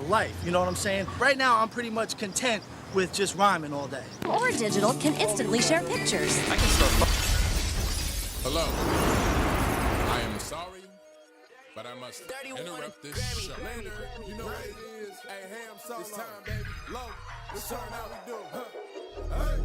life, you know what I'm saying? Right now, I'm pretty much content with just rhyming all day. Or digital can instantly share pictures. I can start. Hello. I am sorry, but I must interrupt this show. You know what it is? Hey, ham solo. It's time, baby. Low. Let's turn how we do. Hey.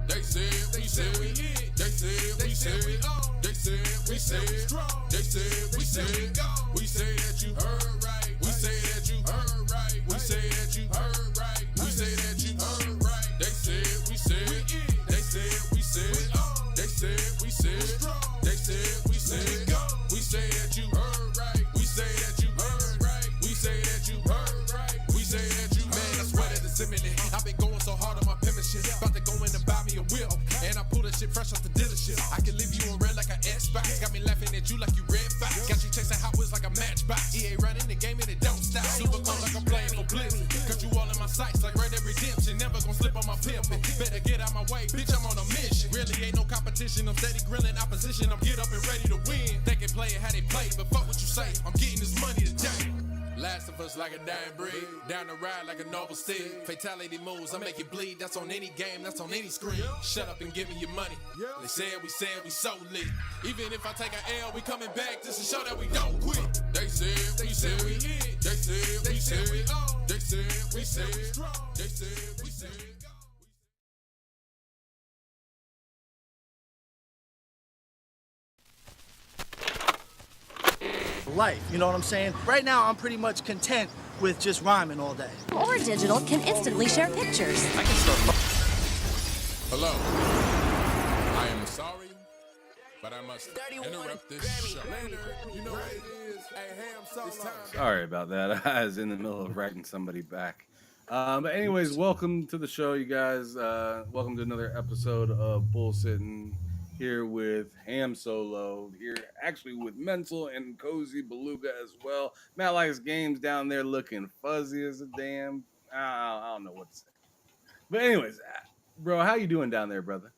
They said we said we hit. They said we said we on. They said we said we strong. They said we said we go. We say that you heard right. We say that you heard right. We say that you heard right. We say that you heard right. They said we said we in. They said we said we on. They said we said strong. They said we said go. We say that you heard right. We say that you heard right. We say that you heard right. We say that you Man, I swear that it's imminent. I've been going so hard on my penmanship. About to go in and buy me a wheel. And I pull that shit fresh off the dealership. I can leave you on red like an Xbox. Got me laughing at you like you red fox. Got you chasing Hot Wheels like a matchbox. EA running the game and it don't stop. Super close like I'm playing for Blizzard. Cut you all in my sights like Red Dead Redemption. Never gonna slip on my pimpin'. Better get out my way, bitch, I'm on a mission. Really ain't no competition. I'm steady grilling opposition. I'm get up and ready to win. They can play it how they play, but fuck what you say. I'm getting this money today. Last of us like a dying breed. Down the ride like a noble steed. Fatality moves, I make it bleed. That's on any game, that's on any screen. Shut up and give me your money. They said we so lit. Even if I take an L, we coming back just to show that we don't quit. They said we said we hit. They said we said we on. They said we said we strong. They said we said go. Life, you know what I'm saying? Right now, I'm pretty much content with just rhyming all day. Or digital can instantly share pictures. I can start. Hello. I am sorry, but I must interrupt this show. You know what it is? Hey, ham solo. It's time. Sorry about that. I was in the middle of writing somebody back. But anyways, welcome to the show, you guys. Welcome to another episode of BullSittin. Here with Ham Solo. Here actually with Mental and Cozy Beluga as well. Matt likes games down there looking fuzzy as a damn. I don't know what to say. But anyways, bro, how you doing down there, brother?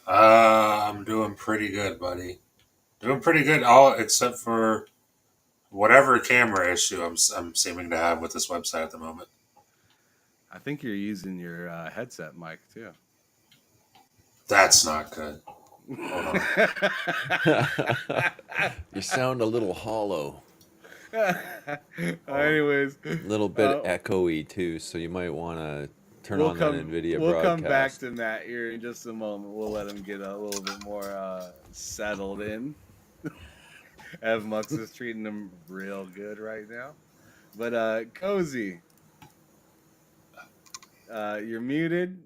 I'm doing pretty good, buddy. Doing pretty good, all except for whatever camera issue I'm seeming to have with this website at the moment. I think you're using your headset mic too. That's not good. Hold on. You sound a little hollow. Anyways, A little bit echoey too, so you might want to turn on that NVIDIA we'll broadcast. come back to Matt here in just a moment. We'll let him get a little bit more settled in. Mux is treating him real good right now. But Cozy, you're muted.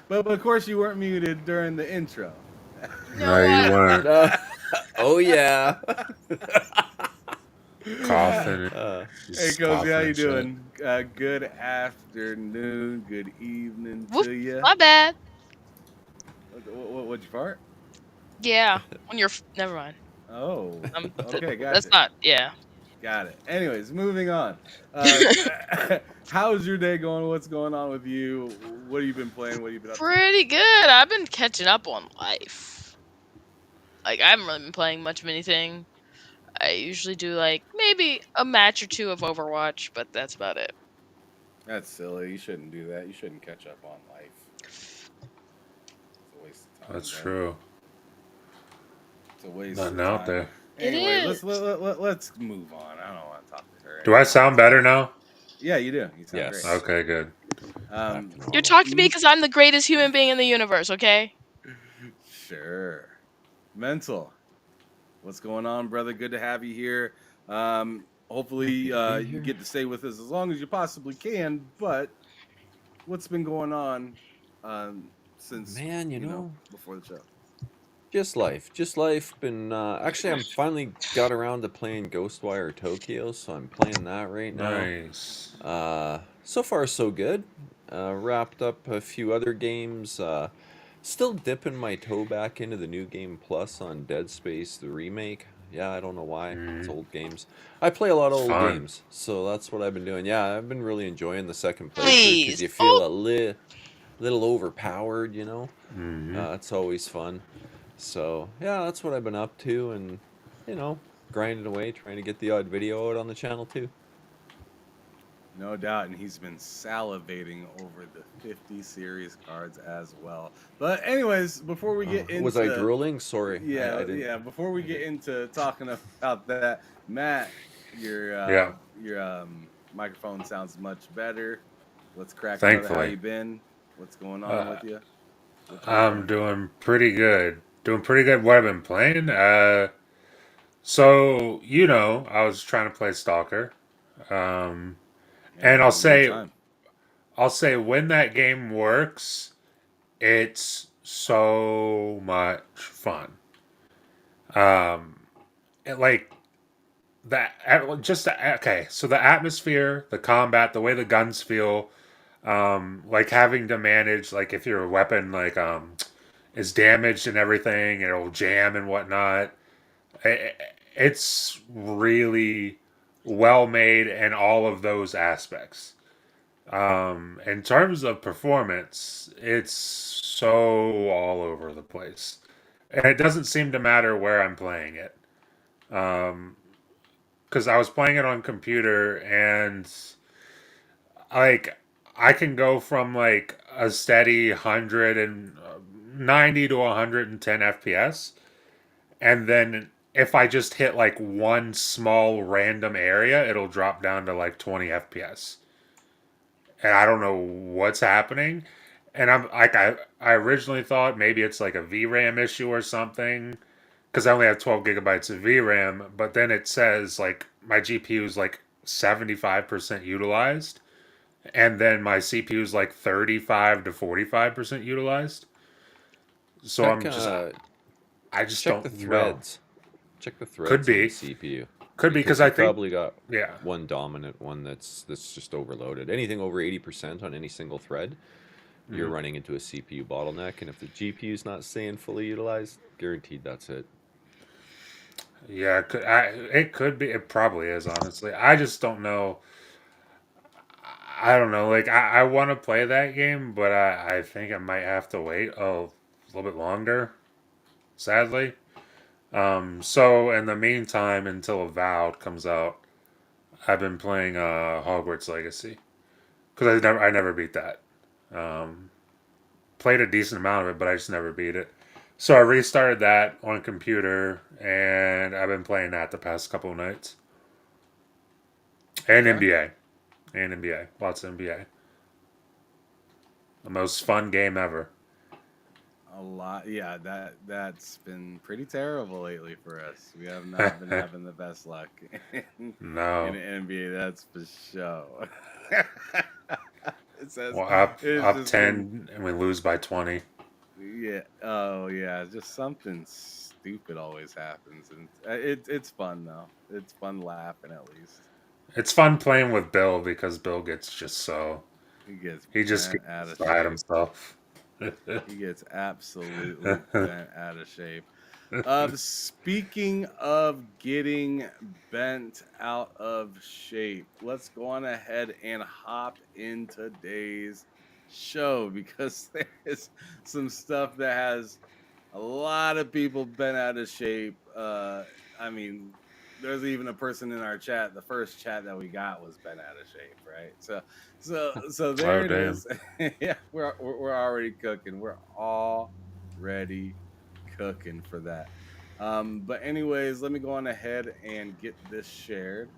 But of course you weren't muted during the intro. No, you weren't. Oh yeah. Coughing. Hey Cozy, how you doing? Good afternoon, good evening to you. My bad. What'd you fart? Yeah. When you're never mind. Oh, okay, gotcha. That's not. Yeah. Got it. Anyways, moving on. How's your day going? What's going on with you? What have you been playing? What have you been up to? Pretty good. I've been catching up on life. Like I haven't really been playing much of anything. I usually do like maybe a match or two of Overwatch, but that's about it. That's silly. You shouldn't do that. You shouldn't catch up on life. It's a waste of time. That's true. It's a waste Nothing of time. out there. Anyway, is. let's move on. I don't want to talk to her. Do I sound better now? Yeah, you do. You sound Yes. great. Okay, good. You're talking to me because I'm the greatest human being in the universe. Okay. Sure. Mental. What's going on, brother? Good to have you here. Hopefully you get to stay with us as long as you possibly can. But what's been going on since Man, you know, before the show? just life. Been actually, I'm finally got around to playing Ghostwire Tokyo, so I'm playing that right now. Nice. So far so good. Wrapped up a few other games. Still dipping my toe back into the new game plus on Dead Space, the remake. Yeah, I don't know why. It's old games. I play a lot of old Fun. games, so that's what I've been doing. Yeah, I've been really enjoying the second playthrough Please. because you feel a little overpowered, you know? Mhm. It's always fun. So, yeah, that's what I've been up to and, grinding away, trying to get the odd video out on the channel too. No doubt, and he's been salivating over the 50 series cards as well. But anyways, before we get Was I into drooling? Sorry, yeah, I didn't. yeah, before we get into talking about that, Matt, your Yeah, microphone sounds much better. What's cracking, brother? How thankfully. you been? What's going on Uh, with you? What you I'm playing? doing pretty good. Doing pretty good. What I've been playing. So I was trying to play Stalker. Um, Yeah, and you're having a good time. I'll say when that game works, it's so much fun. Um, like that, okay. So the atmosphere, the combat, the way the guns feel, like having to manage, like if your weapon is damaged and everything, it'll jam and whatnot. I- It's really well made in all of those aspects. In terms of performance, it's so all over the place. And it doesn't seem to matter where I'm playing it. Because I was playing it on computer and like I can go from like a steady 190 to 110 FPS. And then if I just hit like one small random area, it'll drop down to like 20 FPS. And I don't know what's happening. And I'm like, I originally thought maybe it's like a VRAM issue or something because I only have 12 gigabytes of VRAM. But then it says like my GPU is like 75% utilized, and then my CPU is like 35 to 45% utilized. So Check I just check the don't know. threads. Check the Could threads on the be, CPU could be because because I you think probably got yeah, one dominant one that's just overloaded. Anything over 80% on any single thread, you're mhm. running into a CPU bottleneck, and if the GPU is not staying fully utilized, guaranteed that's it. Yeah, it could be. It probably is, honestly. I just don't know. I don't know. Like, I want to play that game, but I think I might have to wait a little bit longer, sadly. So in the meantime, until Avowed comes out, I've been playing Hogwarts Legacy because I never beat that. Um, Played a decent amount of it, but I just never beat it. So I restarted that on computer, and I've been playing that the past couple of nights. And Okay. NBA. And NBA. Lots of NBA. The most fun game ever. A lot. Yeah, that's been pretty terrible lately for us. We have not been having the best luck in No. the NBA. That's for sure. It says Well, it's up just been 10 and we lose by 20. yeah. Oh yeah. Just something stupid always happens, and it's fun though. It's fun laughing at least. It's fun playing with Bill because Bill gets just so He gets he just bent gets out of beside shape. himself. He gets absolutely bent out of shape. Speaking of getting bent out of shape, let's go on ahead and hop in today's show because there's some stuff that has a lot of people bent out of shape. I mean, there's even a person in our chat. The first chat that we got was bent out of shape, right? So Oh there it damn. is. Yeah, we're already cooking. We're already cooking for that. But anyways, let me go on ahead and get this shared.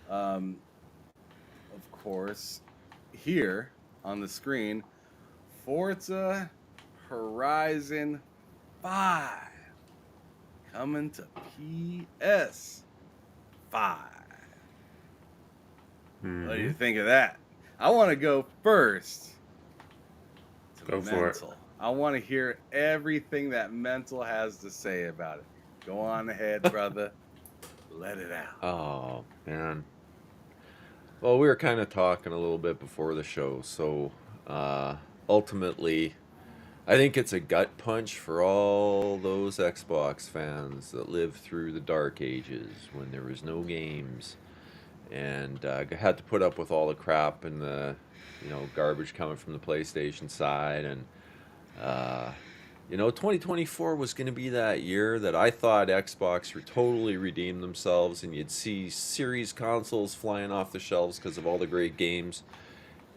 Um, of course, here on the screen, Forza Horizon 5 coming to PS5. What do you Hmm. think of that? I want to go first to Go for it. Mental. I want to hear everything that Mental has to say about it. Go on ahead, brother. Let it out. Oh man. Well, we were kind of talking a little bit before the show, so uh, ultimately, I think it's a gut punch for all those Xbox fans that lived through the dark ages when there was no games and had to put up with all the crap and the garbage coming from the PlayStation side and uh, You know, 2024 was going to be that year that I thought Xbox would totally redeem themselves and you'd see series consoles flying off the shelves because of all the great games.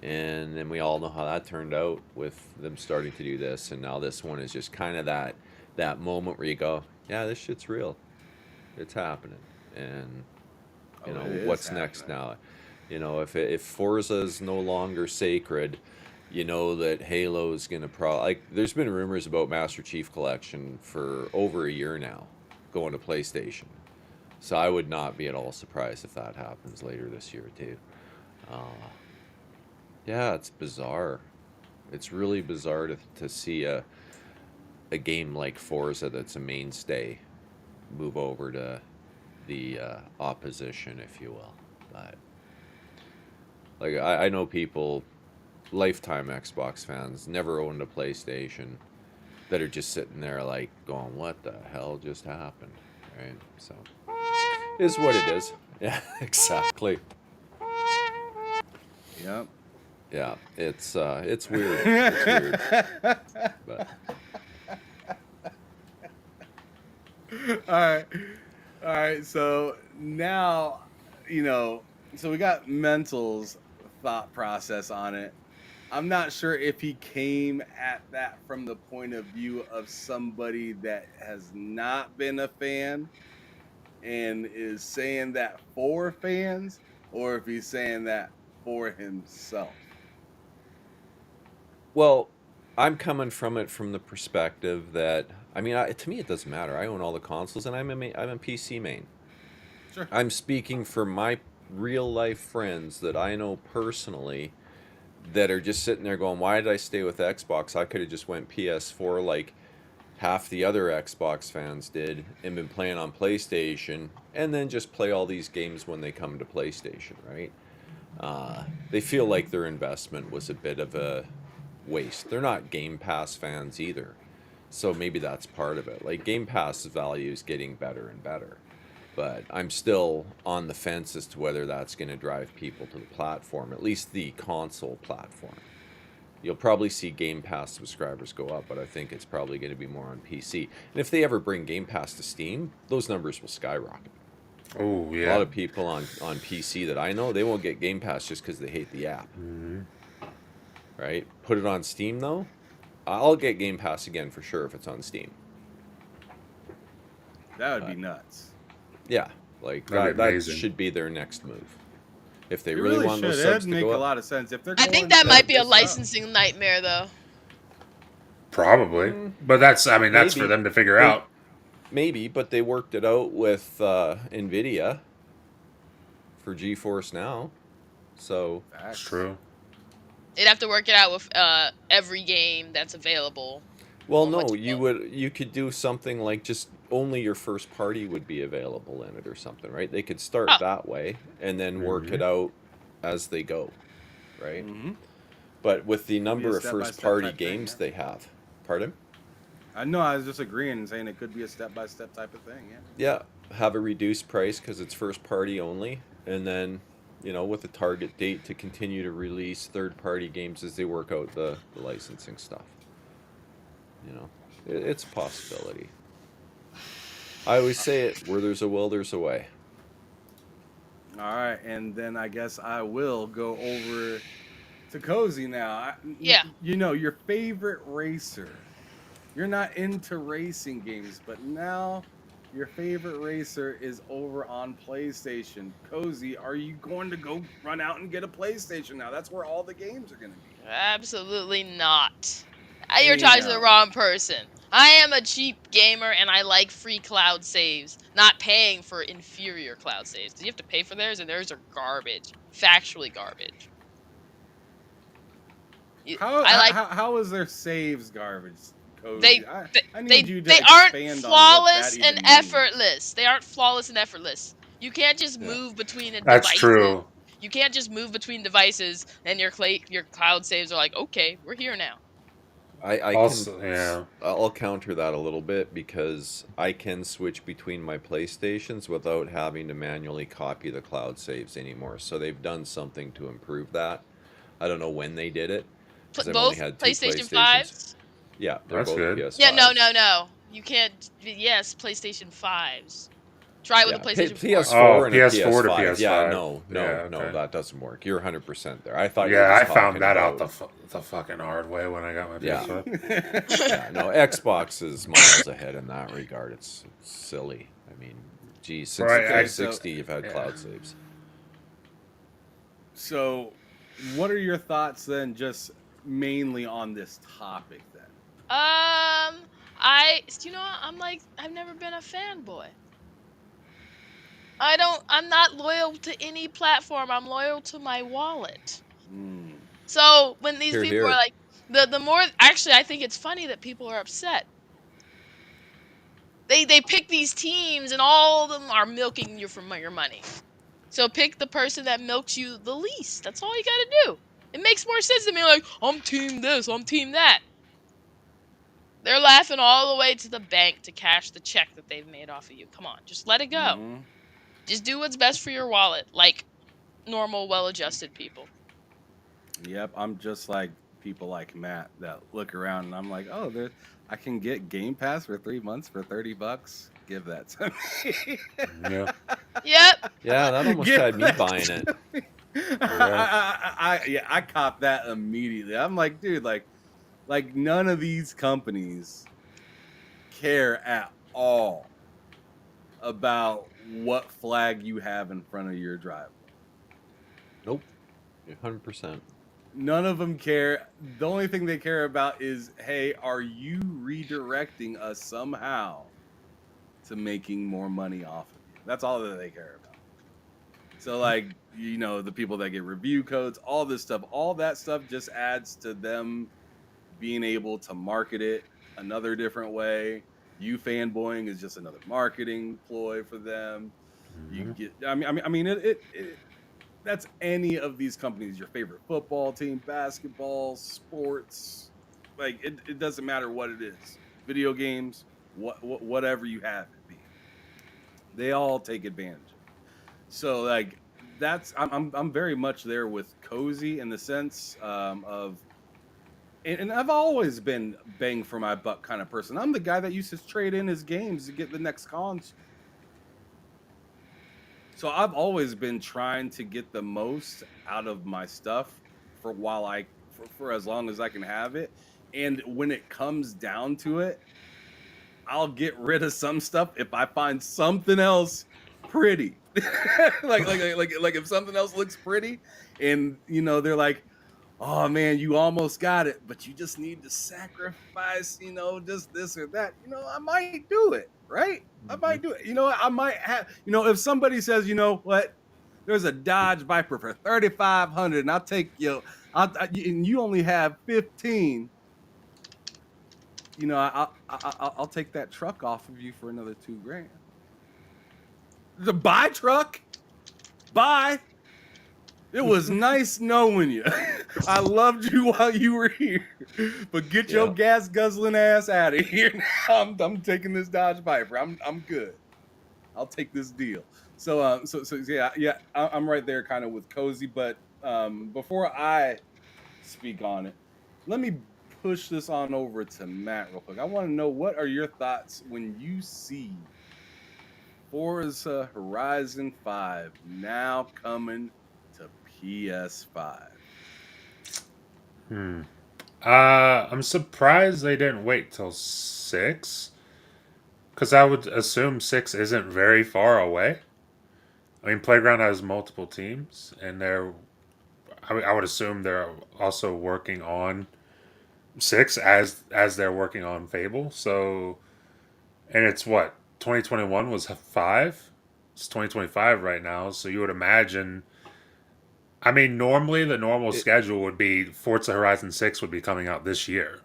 And then we all know how that turned out with them starting to do this. And now this one is just kind of that moment where you go, yeah, this shit's real. It's happening. And, you know, what's next now? You know, if Forza is no longer sacred, you know that Halo's gonna like. There's been rumors about Master Chief Collection for over a year now, going to PlayStation. So I would not be at all surprised if that happens later this year too. Yeah, it's bizarre. It's really bizarre to see a game like Forza that's a mainstay move over to the opposition, if you will. But like I know people, lifetime Xbox fans, never owned a PlayStation, that are just sitting there like going, what the hell just happened? Right? So it is what it is. Yeah, exactly. Yep. Yeah, it's weird. It's weird. But All right. So now, you know, so we got Mental's thought process on it. I'm not sure if he came at that from the point of view of somebody that has not been a fan and is saying that for fans, or if he's saying that for himself. well, I'm coming from it from the perspective that to me it doesn't matter. I own all the consoles and I'm a PC main. Sure. I'm speaking for my real life friends that I know personally that are just sitting there going, why did I stay with Xbox? I could have just went PS4 like half the other Xbox fans did and been playing on PlayStation and then just play all these games when they come to PlayStation, right? They feel like their investment was a bit of a waste. They're not Game Pass fans either. So maybe that's part of it. Like Game Pass value is getting better and better. But I'm still on the fence as to whether that's going to drive people to the platform, at least the console platform. You'll probably see Game Pass subscribers go up, but I think it's probably going to be more on PC. And if they ever bring Game Pass to Steam, those numbers will skyrocket. Oh, yeah. A lot of people on PC that I know, they won't get Game Pass just because they hate the app. Mm-hmm. Right? Put it on Steam, though. I'll get Game Pass again for sure if it's on Steam. That would be nuts. Yeah, like That'd be that amazing. should be their next move. If they It really want should. those That'd subs to make go a up. lot of sense. If they're I going think that to might be a this up- licensing nightmare, though. Probably. But that's for Maybe. them to figure out. Maybe, but they worked it out with NVIDIA for GeForce Now. So, That's true. They'd have to work it out with every game that's available. well, Well, no, what- you could do something like just only your first party would be available in it or something, right? They could start Oh. that way and then work it out as they go, right? Mhm. But with the number of step-by-step first party type thing, games yeah. they have, pardon? I know. I was just agreeing and saying it could be a step-by-step type of thing. Yeah. Yeah, have a reduced price because it's first party only, and then, you know, with a target date to continue to release third party games as they work out the licensing stuff. You know, it's a possibility. I always say it, where there's a will, there's a way. All right, and then I guess I will go over to Cozy now. Yeah. You know, your favorite racer. You're not into racing games, but now your favorite racer is over on PlayStation. Cozy, are you going to go run out and get a PlayStation now? That's where all the games are going to be. Absolutely not. You're talking to the Damn. wrong person. I am a cheap gamer and I like free cloud saves, not paying for inferior cloud saves. You have to pay for theirs, and theirs are garbage. Factually garbage. How is their saves garbage, Cozy? I need you to they aren't expand on what flawless that even and means. effortless. They aren't flawless and effortless. You can't just move between a That's devices. true. You can't just move between devices and your cloud saves are like, okay, we're here now. I Also, can, yeah. I'll counter that a little bit because I can switch between my PlayStations without having to manually copy the cloud saves anymore. So they've done something to improve that. I don't know when they did it. 'Cause I've only Both had two PlayStation PlayStations. 5s? Yeah, they're That's both good. PS5s. Yeah, no. You can't. Yes, PlayStation 5s. Try it with Yeah, a PlayStation 4. PS4 and a PS4 to PS5. Yeah, PS5. no, Yeah, okay. that doesn't work. You're 100% there. I thought you were Yeah, I just found talking that out about. the fucking hard way when I got my Yeah. PS5. Yeah, no, Xbox is miles ahead in that regard. It's silly. I mean, geez, since Right, the I- 360, you've had yeah. cloud saves. So, what are your thoughts then, just mainly on this topic then? You know, what? I've never been a fanboy. I'm not loyal to any platform. I'm loyal to my wallet. Mm. So when these Hear, people are hear. like, the more, actually, I think it's funny that people are upset. They pick these teams and all of them are milking you for your money. So pick the person that milks you the least. That's all you gotta do. It makes more sense than me like, I'm team this, I'm team that. They're laughing all the way to the bank to cash the check that they've made off of you. Come on, just let it go. Mm-hmm. Just do what's best for your wallet, like normal, well-adjusted people. Yep, I'm just like people like Matt that look around and I'm like, oh, I can get Game Pass for 3 months for $30. Give that to me. Yeah. Yep. Yeah, that almost Give had me that buying to it. me. Yeah. I copped that immediately. I'm like, dude, like none of these companies care at all about what flag you have in front of your driveway. Nope. 100%. None of them care. The only thing they care about is, hey, are you redirecting us somehow to making more money off of you? That's all that they care about. So, like, you know, the people that get review codes, all this stuff, all that stuff just adds to them being able to market it another different way. You fanboying is just another marketing ploy for them. You get, I mean, it that's any of these companies, your favorite football team, basketball, sports, like it doesn't matter what it is, video games, whatever you have it be, they all take advantage of it. So like I'm very much there with Cozy in the sense of, and I've always been bang for my buck kind of person. I'm the guy that used to trade in his games to get the next console. So I've always been trying to get the most out of my stuff for for as long as I can have it. And when it comes down to it, I'll get rid of some stuff if I find something else pretty. like if something else looks pretty and you know they're like, oh man, you almost got it, but you just need to sacrifice, you know, just this or that. You know, I might do it, right? I might do it. You know, I might have, you know, if somebody says, you know what, there's a Dodge Viper for 3,500, and I'll take you, and you only have 15. You know, I'll take that truck off of you for another $2,000. The buy truck, buy. It was nice knowing you. I loved you while you were here. But get your gas guzzling ass out of here now. I'm taking this Dodge Viper. I'm good. I'll take this deal. So yeah, I'm right there kind of with Cozy. But before I speak on it, let me push this on over to Matt real quick. I want to know, what are your thoughts when you see Forza Horizon 5 now coming to PS5? I'm surprised they didn't wait till 6, because I would assume 6 isn't very far away. I mean, Playground has multiple teams, and I would assume they're also working on 6 as they're working on Fable. So, and it's what, 2021 was 5. It's 2025 right now, so you would imagine. I mean, normally the normal schedule would be Forza Horizon 6 would be coming out this year.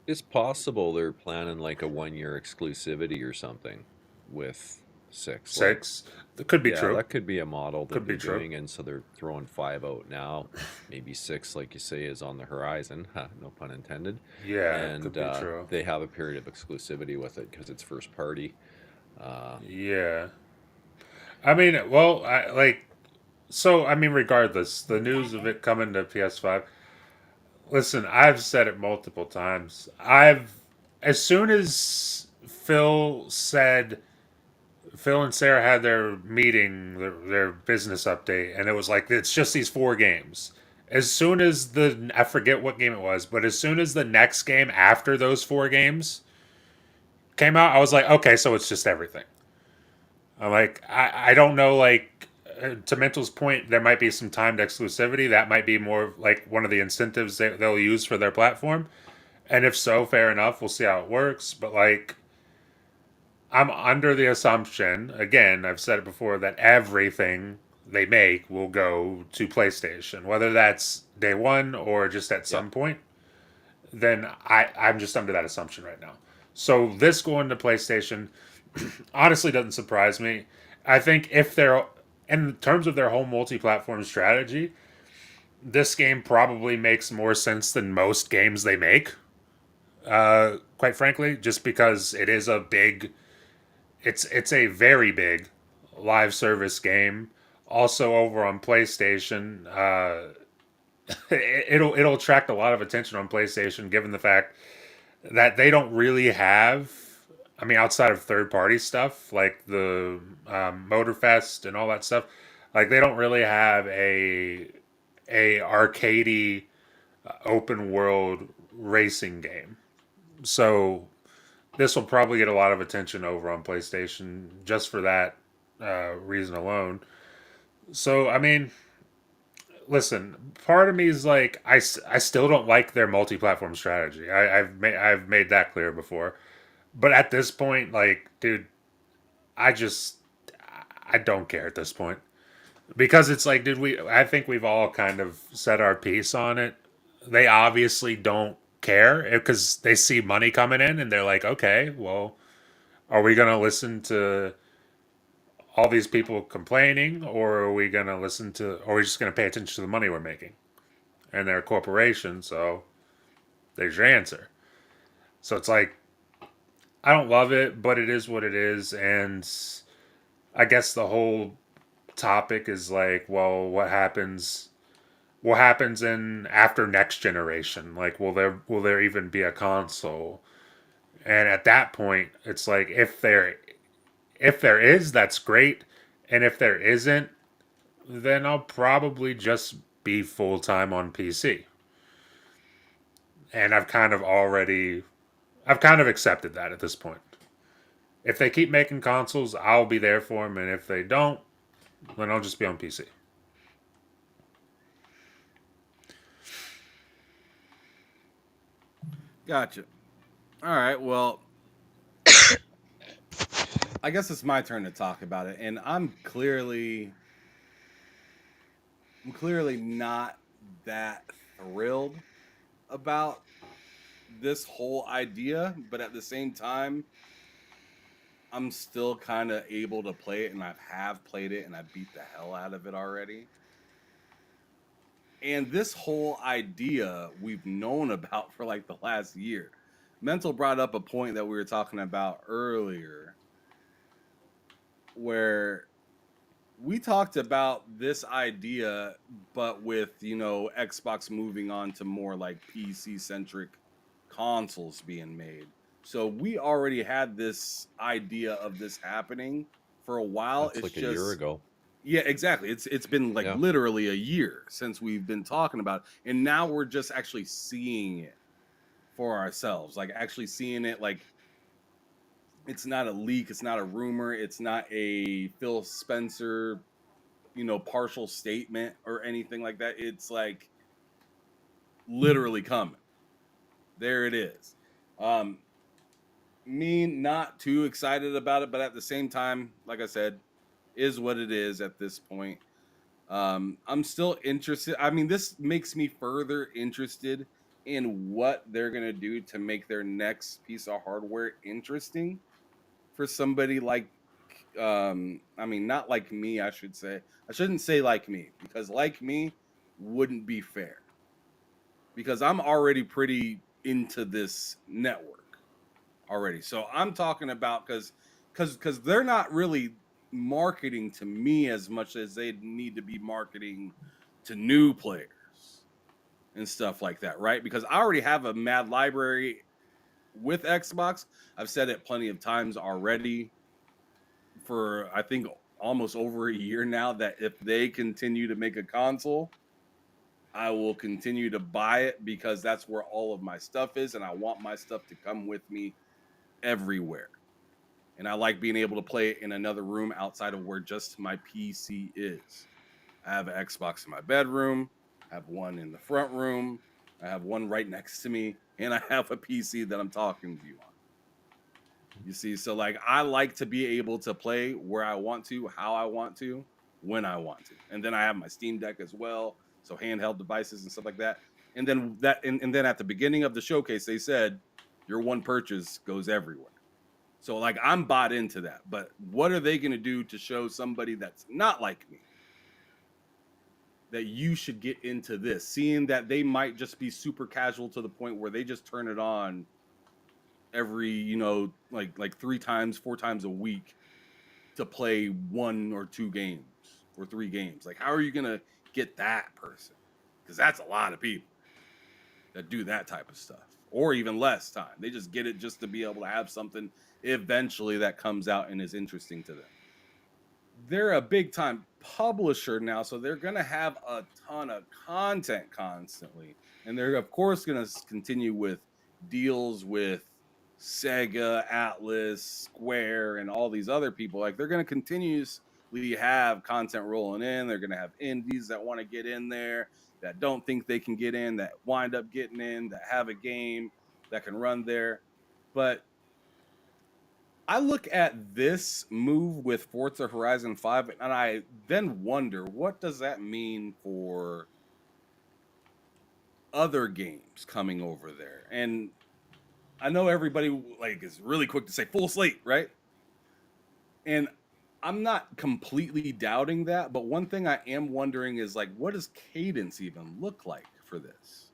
It's possible they're planning like a 1-year exclusivity or something with 6. 6. That could be Yeah, true. that could be a model that Could be they're true. doing, and so they're throwing 5 out now. Maybe 6, like you say, is on the horizon. No pun intended. Yeah, And could be true. they have a period of exclusivity with it because it's first party. Yeah. I mean, well, I mean, regardless, the news of it coming to PS5, Listen, I've said it multiple times. As soon as Phil and Sarah had their meeting, their business update, and it was like, it's just these 4 games. As soon as I forget what game it was, but as soon as the next game after those 4 games came out, I was like, okay, so it's just everything. I'm like, I don't know, like, to Mental's point, there might be some timed exclusivity. That might be more like one of the incentives they'll use for their platform. And if so, fair enough. We'll see how it works. But, like, I'm under the assumption, again, I've said it before, that everything they make will go to PlayStation, whether that's day one or just at some point. Then I'm just under that assumption right now. So this going to PlayStation honestly doesn't surprise me. I think if they're in terms of their whole multi-platform strategy, this game probably makes more sense than most games they make. Quite frankly, just because it is it's a very big live service game. Also over on PlayStation, it'll attract a lot of attention on PlayStation, given the fact that they don't really have. I mean, outside of third party stuff like the Motorfest and all that stuff, like they don't really have a arcadey open world racing game. So this will probably get a lot of attention over on PlayStation just for that reason alone. So I mean, listen, part of me is like, I still don't like their multi-platform strategy. I've made that clear before, but at this point, like, dude, I just I don't care at this point because it's like, dude, I think we've all kind of said our piece on it. They obviously don't care because they see money coming in and they're like, okay, well, are we gonna listen to all these people complaining, or are we gonna or are we just gonna pay attention to the money we're making? And they're a corporation, so there's your answer. So it's like, I don't love it, but it is what it is, and I guess the whole topic is like, well, what happens? What happens in after next generation? Like, will there even be a console? And at that point, it's like, if there is, that's great, and if there isn't, then I'll probably just be full time on PC. And I've kind of accepted that at this point. If they keep making consoles, I'll be there for them, and if they don't, then I'll just be on PC. Gotcha. All right. Well, I guess it's my turn to talk about it, and I'm clearly not that thrilled about this whole idea, but at the same time, I'm still kind of able to play it, and have played it, and I beat the hell out of it already. And this whole idea we've known about for like the last year. Mental brought up a point that we were talking about earlier, where we talked about this idea, but with, Xbox moving on to more like PC centric consoles being made. So we already had this idea of this happening for a while. That's It's like a just year ago. Yeah, exactly. It's been like Yeah. literally a year since we've been talking about it, and now we're just actually seeing it for ourselves. Like actually seeing it, like it's not a leak, it's not a rumor, it's not a Phil Spencer, partial statement or anything like that. It's like literally coming. There it is. Um Me not too excited about it, but at the same time, like I said, is what it is at this point. I'm still interested. I mean, this makes me further interested in what they're gonna do to make their next piece of hardware interesting for somebody like, I mean, not like me, I should say. I shouldn't say like me, because like me wouldn't be fair. Because I'm already pretty into this network already. So I'm talking about, because they're not really marketing to me as much as they need to be marketing to new players. and stuff like that, right? Because I already have a mad library with Xbox. I've said it plenty of times already for I think almost over a year now that if they continue to make a console, I will continue to buy it because that's where all of my stuff is, and I want my stuff to come with me everywhere. And I like being able to play it in another room outside of where just my PC is. I have an Xbox in my bedroom, I have one in the front room, I have one right next to me, and I have a PC that I'm talking to you on. You see, so like I like to be able to play where I want to, how I want to, when I want to. And then I have my Steam Deck as well, so handheld devices and stuff like that. And then and then at the beginning of the showcase, they said your one purchase goes everywhere. So like I'm bought into that. But what are they going to do to show somebody that's not like me that you should get into this, seeing that they might just be super casual to the point where they just turn it on every, you know, like 3 times, 4 times a week to play 1 or 2 games or 3 games. Like, how are you gonna get that person? Because that's a lot of people that do that type of stuff, or even less time. They just get it just to be able to have something eventually that comes out and is interesting to them. They're a big time publisher now, so they're gonna have a ton of content constantly, and they're of course gonna continue with deals with Sega, Atlas, Square, and all these other people. Like they're going to continuously have content rolling in. They're going to have indies that want to get in there, that don't think they can get in, that wind up getting in, that have a game that can run there. But I look at this move with Forza Horizon 5 and I then wonder, what does that mean for other games coming over there? And I know everybody like is really quick to say full slate, right? And I'm not completely doubting that, but one thing I am wondering is like, what does cadence even look like for this?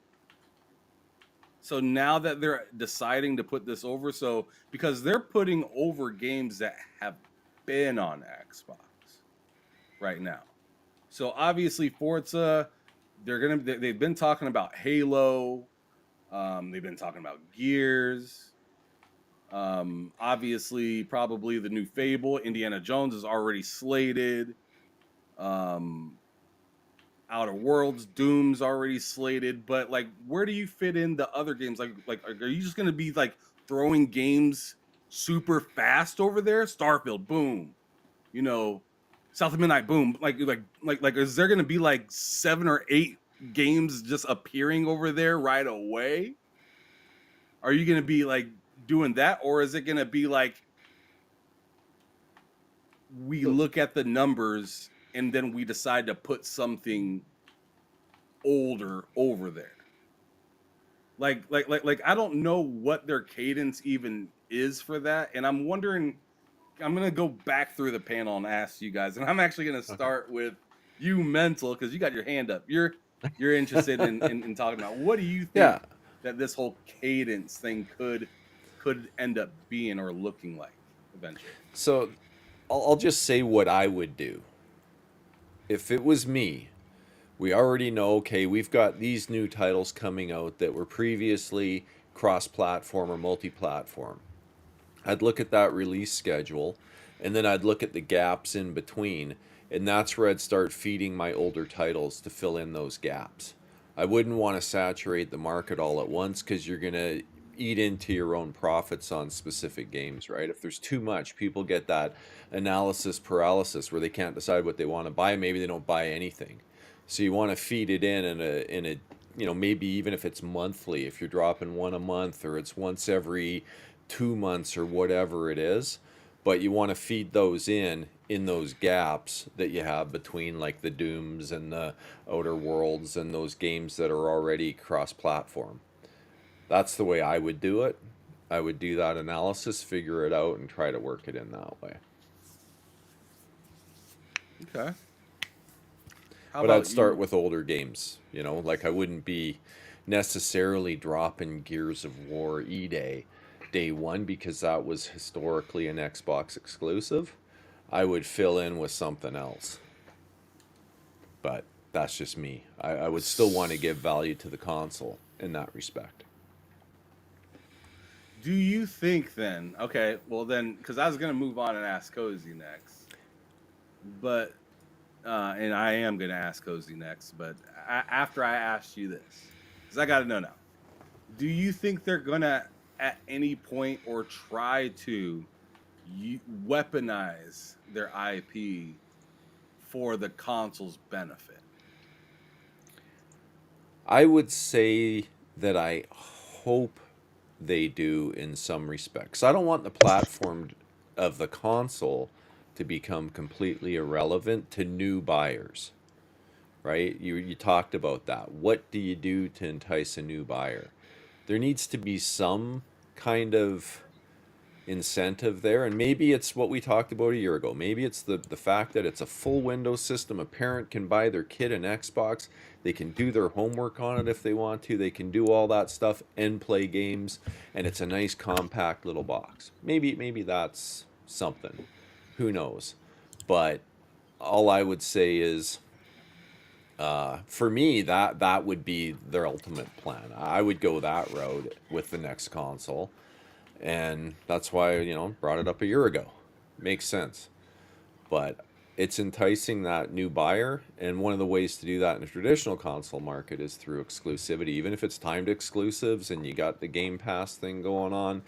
So now that they're deciding to put this over, so because they're putting over games that have been on Xbox right now. So obviously Forza, they've been talking about Halo. They've been talking about Gears. Obviously, probably the new Fable. Indiana Jones is already slated. Outer Worlds, Doom's already slated. But like, where do you fit in the other games? Like, are you just gonna be like throwing games super fast over there? Starfield, boom. You know, South of Midnight, boom. Like, is there gonna be like 7 or 8 games just appearing over there right away? Are you going to be like doing that, or is it going to be like we look at the numbers and then we decide to put something older over there? Like I don't know what their cadence even is for that, and I'm wondering. I'm going to go back through the panel and ask you guys, and I'm actually going to start with you, Mental, because you got your hand up. You're interested in talking about, what do you think that this whole cadence thing could end up being or looking like eventually? So I'll just say what I would do. If it was me, we already know, okay, we've got these new titles coming out that were previously cross-platform or multi-platform. I'd look at that release schedule, and then I'd look at the gaps in between, and that's where I'd start feeding my older titles to fill in those gaps. I wouldn't want to saturate the market all at once, because you're going to eat into your own profits on specific games, right? If there's too much, people get that analysis paralysis where they can't decide what they want to buy. Maybe they don't buy anything. So you want to feed it in a you know, maybe even if it's monthly, if you're dropping one a month, or it's once every 2 months or whatever it is, but you want to feed those in those gaps that you have between like the Dooms and the Outer Worlds and those games that are already cross-platform. That's the way I would do it. I would do that analysis, figure it out, and try to work it in that way. Okay. But I'd start with older games, you know, like I wouldn't be necessarily dropping Gears of War day one, because that was historically an Xbox exclusive. I would fill in with something else. But that's just me. I would still want to give value to the console in that respect. Do you think then? Okay, well then, because I was gonna move on and ask Cozy next, but and I am gonna ask Cozy next, but after I asked you this, because I got to know now. Do you think they're gonna at any point or try to weaponize their IP for the console's benefit? I would say that I hope they do in some respects. I don't want the platform of the console to become completely irrelevant to new buyers, right? You talked about that. What do you do to entice a new buyer? There needs to be some kind of incentive there, and maybe it's what we talked about a year ago. Maybe it's the fact that it's a full Windows system. A parent can buy their kid an Xbox, they can do their homework on it if they want to, they can do all that stuff and play games, and it's a nice compact little box. Maybe that's something, who knows. But all I would say is, for me, that would be their ultimate plan. I would go that route with the next console. And that's why, brought it up a year ago. Makes sense. But it's enticing that new buyer. And one of the ways to do that in the traditional console market is through exclusivity. Even if it's timed exclusives and you got the Game Pass thing going on,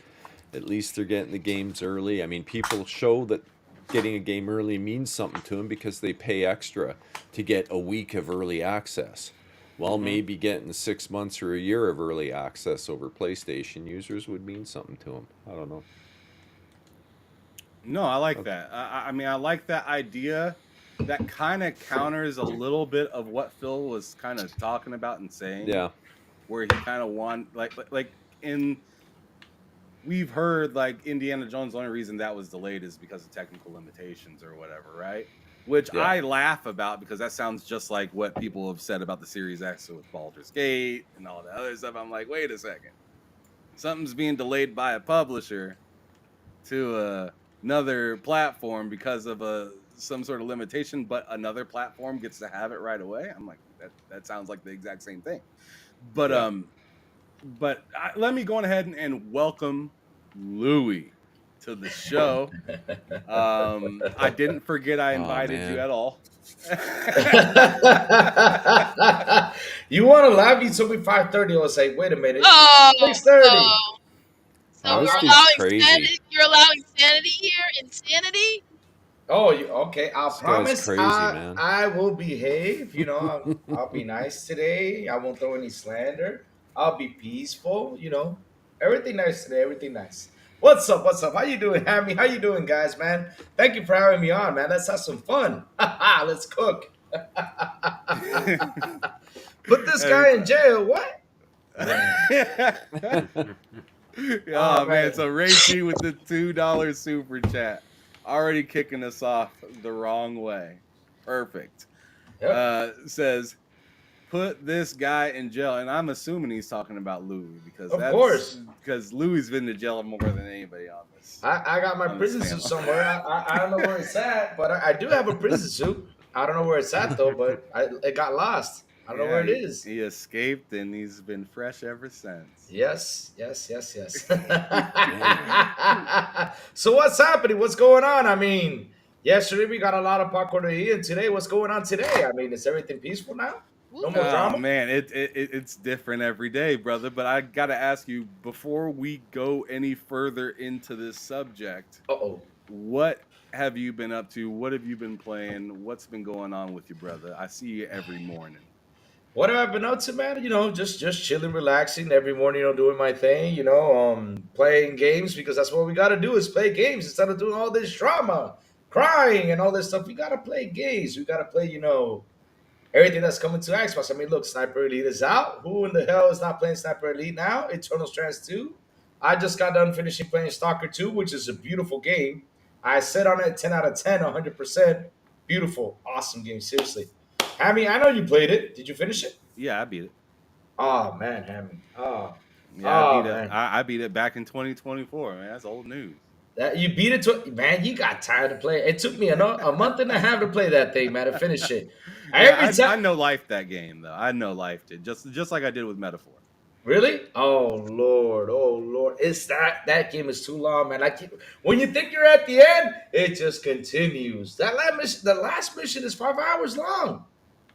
at least they're getting the games early. I mean, people show that getting a game early means something to them because they pay extra to get a week of early access. Well, maybe getting 6 months or a year of early access over PlayStation users would mean something to them. I don't know. No, I like that. I mean, I like that idea. That kind of counters a little bit of what Phil was kind of talking about and saying. Yeah. Where he kind of we've heard like Indiana Jones, the only reason that was delayed is because of technical limitations or whatever, right? Which I laugh about because that sounds just like what people have said about the Series X with Baldur's Gate and all that other stuff. I'm like, wait a second. Something's being delayed by a publisher to another platform because of some sort of limitation, but another platform gets to have it right away. I'm like, that sounds like the exact same thing. But let me go ahead and welcome Louie to the show. I didn't forget I invited you at all. You want to laugh? You told me 5:30. I was like, wait a minute. Oh, 6:30. So this we're dude's allowing crazy. sanity. You're allowing sanity here? Insanity? Oh, okay. I'll This guy's promise crazy, man. I will behave. I'll be nice today. I won't throw any slander. I'll be peaceful. Everything nice today. Everything nice. What's up? What's up? How you doing, Hammy? How you doing, guys, man? Thank you for having me on, man. Let's have some fun. Let's cook. Put this guy in jail. What? Oh, man. So Ray G with the $2 super chat. Already kicking us off the wrong way. Perfect. Yep. Says, put this guy in jail. And I'm assuming he's talking about Louis because Of course. Because Louis's been to jail more than anybody on this. I got my prison suit somewhere. I don't know where it's at, but I do have a prison suit. I don't know where it's at, though, but it got lost. I don't know where it is. He escaped, and he's been fresh ever since. Yes. So what's happening? What's going on? I mean, yesterday we got a lot of popcorn to eat, and today, what's going on today? I mean, is everything peaceful now? No more drama? Oh, man, it's different every day, brother. But I got to ask you, before we go any further into this subject, what have you been up to? What have you been playing? What's been going on with you, brother? I see you every morning. What have I been up to, man? Just chilling, relaxing every morning, doing my thing, playing games because that's what we got to do is play games instead of doing all this drama, crying and all this stuff. We got to play games. We got to play, everything that's coming to Xbox. I mean, look, Sniper Elite is out. Who in the hell is not playing Sniper Elite now? Eternal Strands 2. I just got done finishing playing Stalker 2, which is a beautiful game. I said on it 10 out of 10, 100%. Beautiful, awesome game, seriously. Hammy, I know you played it. Did you finish it? Yeah, I beat it. Oh, man, Hammy. Oh. Yeah, I beat it back in 2024, man. That's old news. You beat it man, you got tired of playing. It took me a month and a half to play that thing, man, to finish it. Every I time. know life that game though. I know life it just like I did with Metaphor. Really? Oh Lord! It's that game is too long, man. I keep when you think you're at the end, it just continues. The last mission is 5 hours long.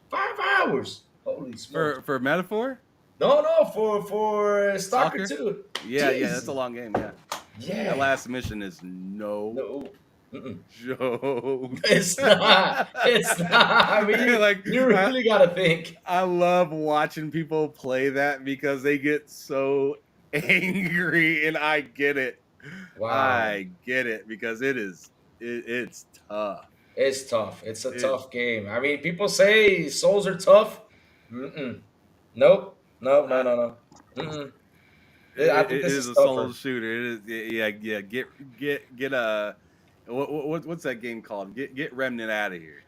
5 hours. Holy smokes! For Metaphor? No, for Stalker Stalker? 2. Yeah, that's a Jesus. long game, yeah. That Yeah. last mission is no No. Mm-mm. joke. It's not. It's not. I mean, Like you really gotta think. I love watching people play that because they get so angry, and I get it. Wow. I get it because it's tough. It's tough. It's a It tough game. I mean, people say souls are tough. Mm-mm. Nope. No, no, I, no, no. Mm-mm. I it think this is is a soul tougher. shooter. It is yeah. Get a what's that game called? Get Remnant out of here.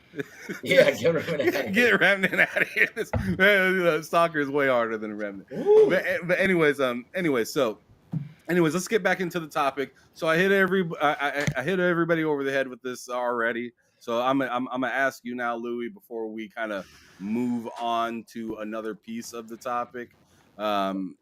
Yeah, get rid of that. Get Remnant out of here. Soccer is way harder than Remnant. Ooh. But anyways, let's get back into the topic. So I hit everybody over the head with this already. So I'm gonna ask you now, Louis, before we kind of move on to another piece of the topic. Um,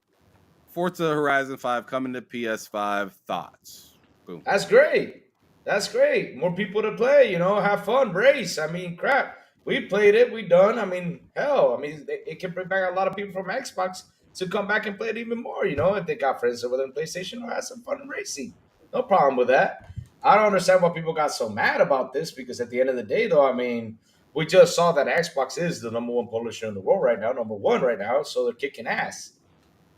Forza Horizon 5 coming to PS5. Thoughts? Boom. That's great. That's great. More people to play, have fun, race. I mean, crap. We played it, we done. I mean, hell, I mean, it can bring back a lot of people from Xbox to come back and play it even more, if they got friends over there in PlayStation or have some fun in racing. No problem with that. I don't understand why people got so mad about this because at the end of the day, though, I mean, we just saw that Xbox is the number one publisher in the world right now, number one right now, so they're kicking ass.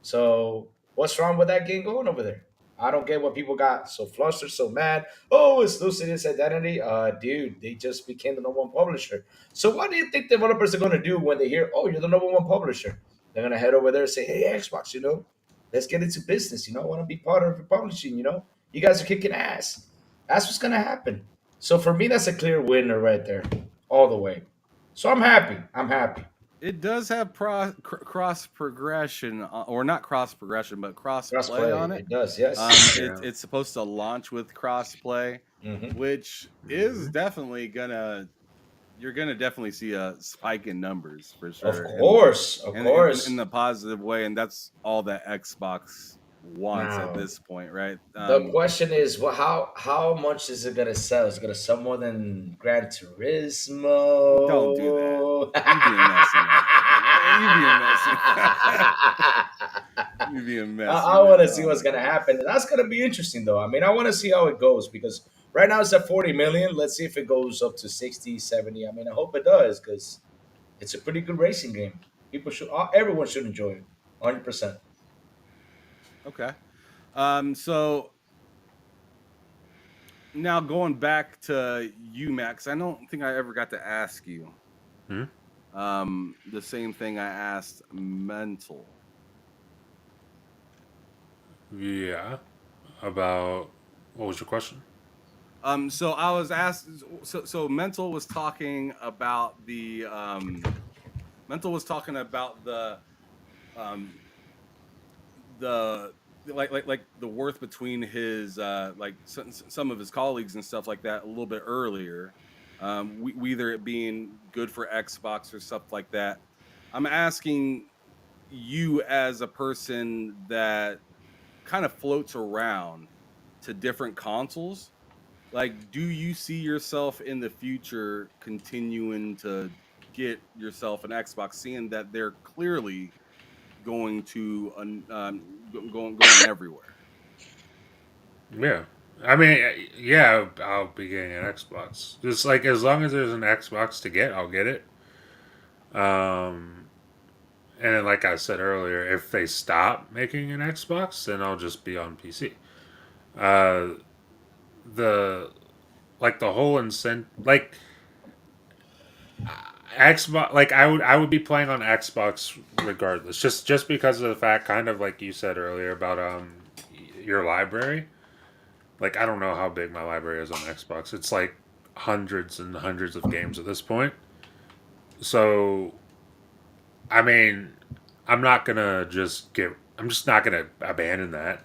So what's wrong with that game going over there? I don't get what people got so flustered, so mad. Oh, it's losing its identity. Dude, they just became the number one publisher. So what do you think developers are gonna do when they hear, oh, you're the number one publisher? They're gonna head over there and say, hey, Xbox, let's get into business. I want to be part of your publishing. You guys are kicking ass. That's what's gonna happen. So for me, that's a clear winner right there, all the way. So I'm happy. I'm happy. It does have cross progression, or not cross progression, but cross Cross play play, on it. it does. Yes. It's supposed to launch with cross play, Hmm. which is definitely you're gonna definitely see a spike in numbers for Of sure. course, of course. In the positive way, and that's all that Xbox wants at Now, this point, right? the question is, well, how much is it gonna sell? Is it gonna sell more than Gran Turismo? Don't do that. You being messy. You being messy. I want to see what's gonna happen. And that's gonna be interesting, though. I mean, I want to see how it goes because right now it's at 40 million. Let's see if it goes up to 60, 70. I mean, I hope it does because it's a pretty good racing game. Everyone should enjoy it, 100%. Okay. So now going back to you, Max, I don't think I ever got to ask you the same thing I asked Mental. Yeah. About what was your question? So I was asked. So Mental was talking about the the like the worth between his like some of his colleagues and stuff like that a little bit earlier. Whether it being good for Xbox or stuff like that. I'm asking you as a person that kind of floats around to different consoles. Like, do you see yourself in the future continuing to get yourself an Xbox, seeing that they're clearly going to going everywhere? Yeah. I mean, yeah, I'll be getting an Xbox. Just like as long as there's an Xbox to get, I'll get it. And then, like I said earlier, if they stop making an Xbox, then I'll just be on PC. Uh, the the whole incentive, Xbox, I would be playing on Xbox regardless, just because of the fact, kind of like you said earlier about your library. Like, I don't know how big my library is on Xbox. It's like hundreds and hundreds of games at this point. So, I mean, I'm just not gonna abandon that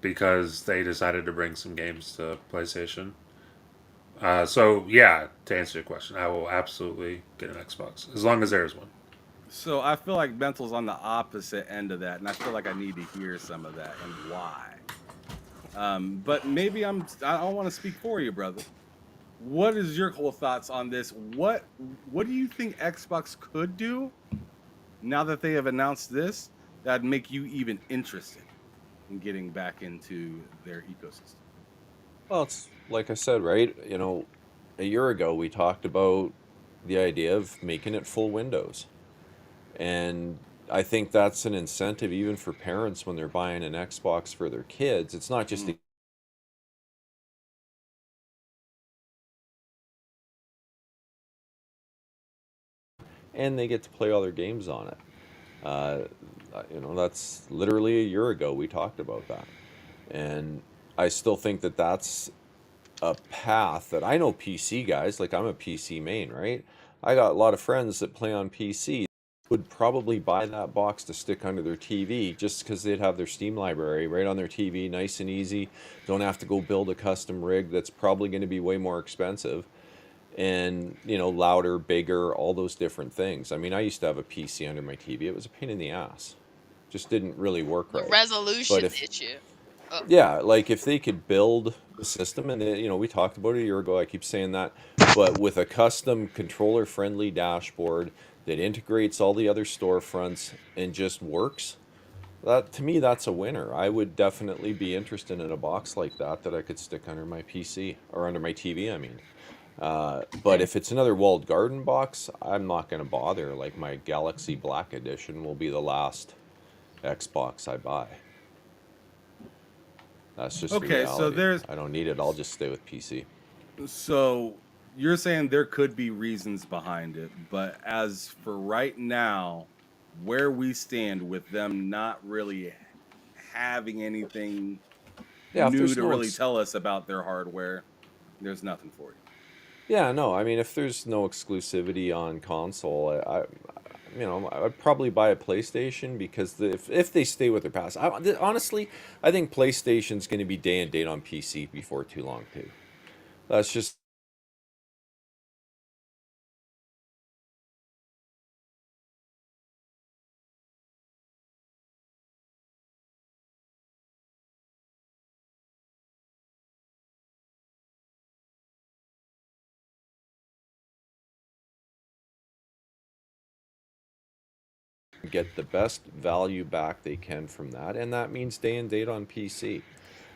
because they decided to bring some games to PlayStation. So yeah, to answer your question, I will absolutely get an Xbox as long as there's one. So I feel like Mental's on the opposite end of that, and I feel like I need to hear some of that and why. But maybe I don't want to speak for you, brother. What is your whole thoughts on this? What do you think Xbox could do now that they have announced this that'd make you even interested in getting back into their ecosystem? Well, it's like I said, right? A year ago we talked about the idea of making it full Windows. And I think that's an incentive even for parents when they're buying an Xbox for their kids. It's not just Mm. and they get to play all their games on it. Uh, that's literally a year ago we talked about that. And I still think that that's a path that I know PC guys, like I'm a PC main, right? I got a lot of friends that play on PC would probably buy that box to stick under their TV just because they'd have their Steam library right on their TV, nice and easy. Don't have to go build a custom rig that's probably going to be way more expensive and, louder, bigger, all those different things. I mean, I used to have a PC under my TV. It was a pain in the ass. Just didn't really work The right. resolution But if issue. Oh. yeah, like if they could build a system, and we talked about it a year ago, I keep saying that, but with a custom controller friendly dashboard that integrates all the other storefronts and just works, that to me, that's a winner. I would definitely be interested in a box like that I could stick under my PC or under my TV, I mean. But if it's another walled garden box, I'm not going to bother. Like my Galaxy Black Edition will be the last Xbox I buy. That's just the Okay, so reality. I don't need it. I'll just stay with PC. so you're saying there could be reasons behind it, but as for right now, where we stand with them not really having anything Yeah, if new there's to no really tell us about their hardware, there's nothing for you. yeah, no. I mean, if there's no exclusivity on console, I'd probably buy a PlayStation because if they stay with their past, honestly, I think PlayStation's going to be day and date on PC before too long too. That's just get the best value back they can from that, and that means day and date on PC.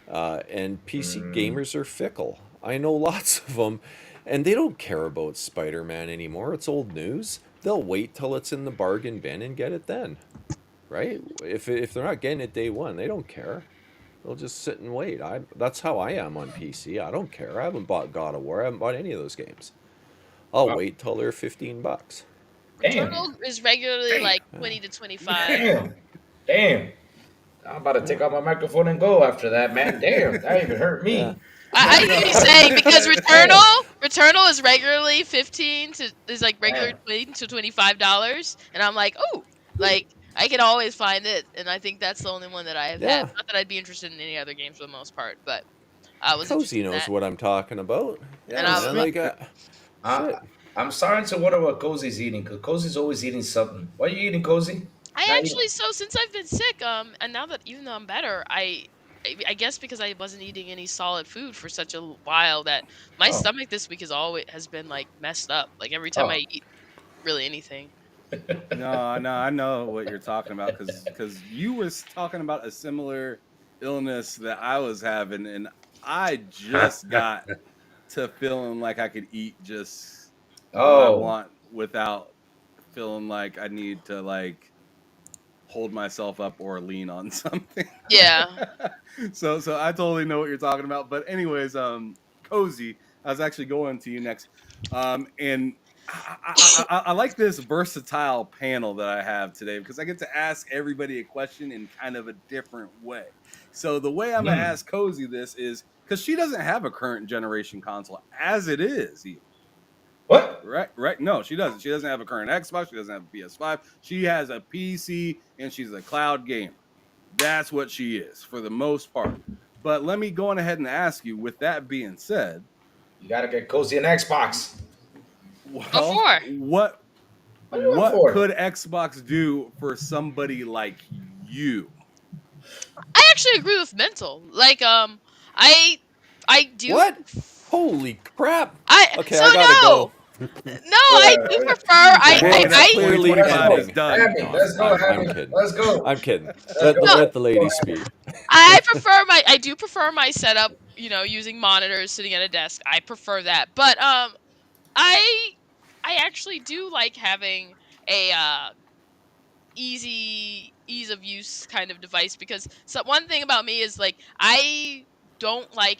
And PC gamers are fickle. I know lots of them, and they don't care about Spider-Man anymore. It's old news. They'll wait till it's in the bargain bin and get it then, right? If they're not getting it day one, they don't care. They'll just sit and wait. That's how I am on PC. I don't care. I haven't bought God of War. I haven't bought any of those games. I'll wait till they're $15. Damn. Returnal is regularly like 20 to 25. Damn. Damn. I'm about to take out my microphone and go after that, man. Damn, that even hurt me. Yeah. I hear you saying because Returnal is regularly 15 to is like regular Damn. $20 to $25, and I'm like, oh, like I can always find it, and I think that's the only one that I have Yeah. had. Not that I'd be interested in any other games for the most part, but I was Cozy interested in knows that. what I'm talking about. Yeah, And I was man, like- shit. I'm starting to wonder what Cozy's eating, because Cozy's always eating something. What are you eating, Cozy? I actually since I've been sick, and now that even though I'm better, I guess because I wasn't eating any solid food for such a while that my stomach this week has been like messed up. Like every time I eat really anything. No, I know what you're talking about because you were talking about a similar illness that I was having, and I just got to feeling like I could eat just what I want without feeling like I need to like hold myself up or lean on something. Yeah. So I totally know what you're talking about. But anyways, Cozy, I was actually going to you next, and I like this versatile panel that I have today because I get to ask everybody a question in kind of a different way. So the way I'm gonna ask Cozy this is because she doesn't have a current generation console as it is. Even. What? Right. No, she doesn't. She doesn't have a current Xbox. She doesn't have a PS5. She has a PC and she's a cloud gamer. That's what she is for the most part. But let me go on ahead and ask you, with that being said, You gotta get cozy in Xbox. What Well, for? what What do you want what for? could Xbox do for somebody like you? I actually agree with mental. Like, I do. What? Holy crap! I Okay, so I gotta no, go. no. I do prefer. Yeah, I hanging World's out I clearly 2025 is ending. done. Happy, No, let's go, I'm Happy. kidding. Let's go. I'm kidding. Let's go. Let the lady speak. I prefer my. I do prefer my setup. You know, using monitors, sitting at a desk. I prefer that. But I I actually do like having a ease of use kind of device because one thing about me is like I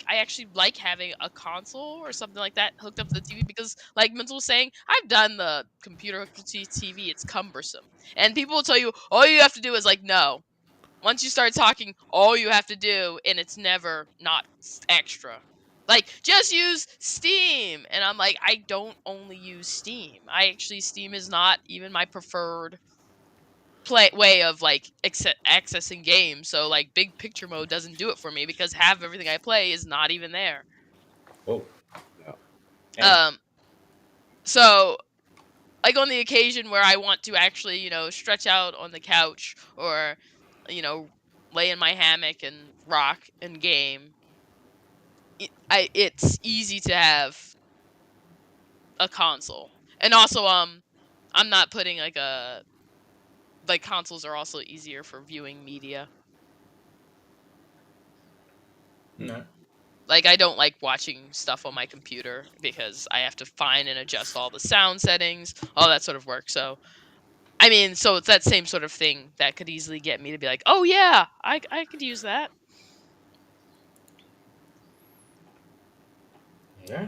actually like having a console or something like that hooked up to the TV because like Mental was saying, I've done the computer hooked up to TV, it's cumbersome. And people will tell you all you have to do is like no. Once you start talking, all you have to do and it's never not extra. Like just use Steam. And I'm like, I don't only use Steam. Steam is not even my preferred way of like accessing games. So like big picture mode doesn't do it for me because half of everything I play is not even there. Oh, damn. Um so like on the occasion where I want to actually, stretch out on the couch or lay in my hammock and rock and game, it's easy to have a console. And also I'm not putting like consoles are also easier for viewing media. No. Like I don't like watching stuff on my computer because I have to find and adjust all the sound settings, all that sort of work. So I mean, so it's that same sort of thing that could easily get me to be like, "Oh yeah, I could use that." Yeah.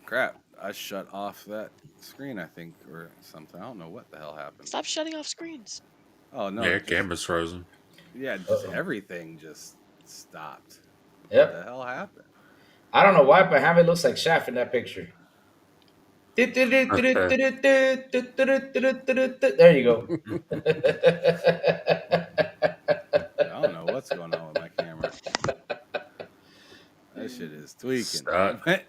Crap, I shut off that screen, I think, or something. I don't know what the hell happened. Stop shutting off screens. Oh no, Yeah, just, camera's frozen. yeah, just Uh-oh. everything just stopped. What Yep. the hell happened? I don't know why, but Hammond looks like Shaft in that picture. There you go. I don't know what's going on with my camera. That shit is tweaking. Stop. I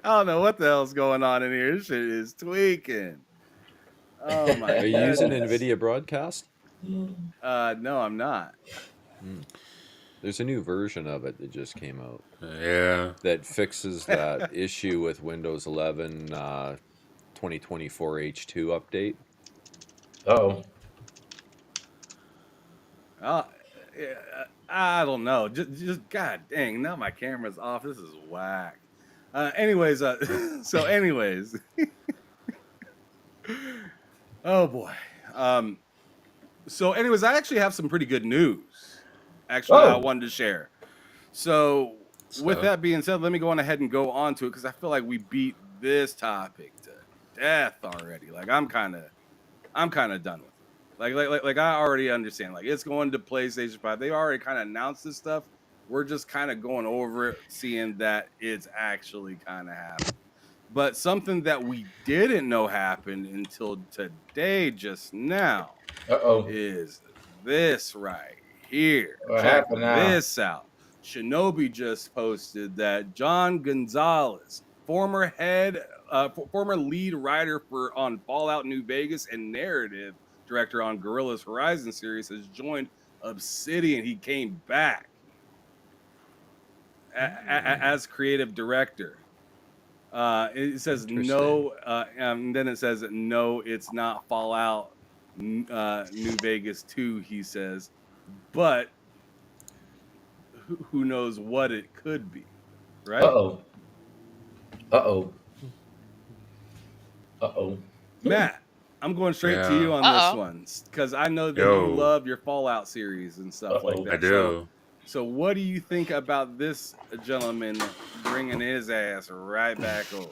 don't know what the hell's going on in here. This shit is tweaking. Oh my Are you using goodness. NVIDIA Broadcast? No, I'm not. There's a new version of it that just came out Yeah. that fixes that issue with Windows 11 2024 H2 update. Oh. Yeah, I don't know. Just god dang. Now my camera's off. This is whack. Anyways, so anyways. Oh boy. So anyways, I actually have some pretty good news. Actually, I Oh. wanted to share. So with that being said, let me go on ahead and go on to it because I feel like we beat this topic to death already. Like I'm kind of done with it. Like I already understand. Like it's going to PlayStation 5. They already kind of announced this stuff. We're just kind of going over it, seeing that it's actually kind of happening. But something that we didn't know happened until today, just now, Uh-oh. is this right here. What Check happened now? this out. Shinobi just posted that John Gonzalez, former lead writer on Fallout New Vegas and narrative director on Guerrilla's Horizon series, has joined Obsidian. He came back as creative director. It says no, and then it says no, it's not Fallout New Vegas 2, he says, but who knows what it could be, right? Uh-oh. Uh-oh. Uh-oh. Matt, I'm going straight to you on Uh-oh. this one because I know that Yo. you love your Fallout series and stuff like that. I do. So what do you think about this gentleman bringing his ass right back over?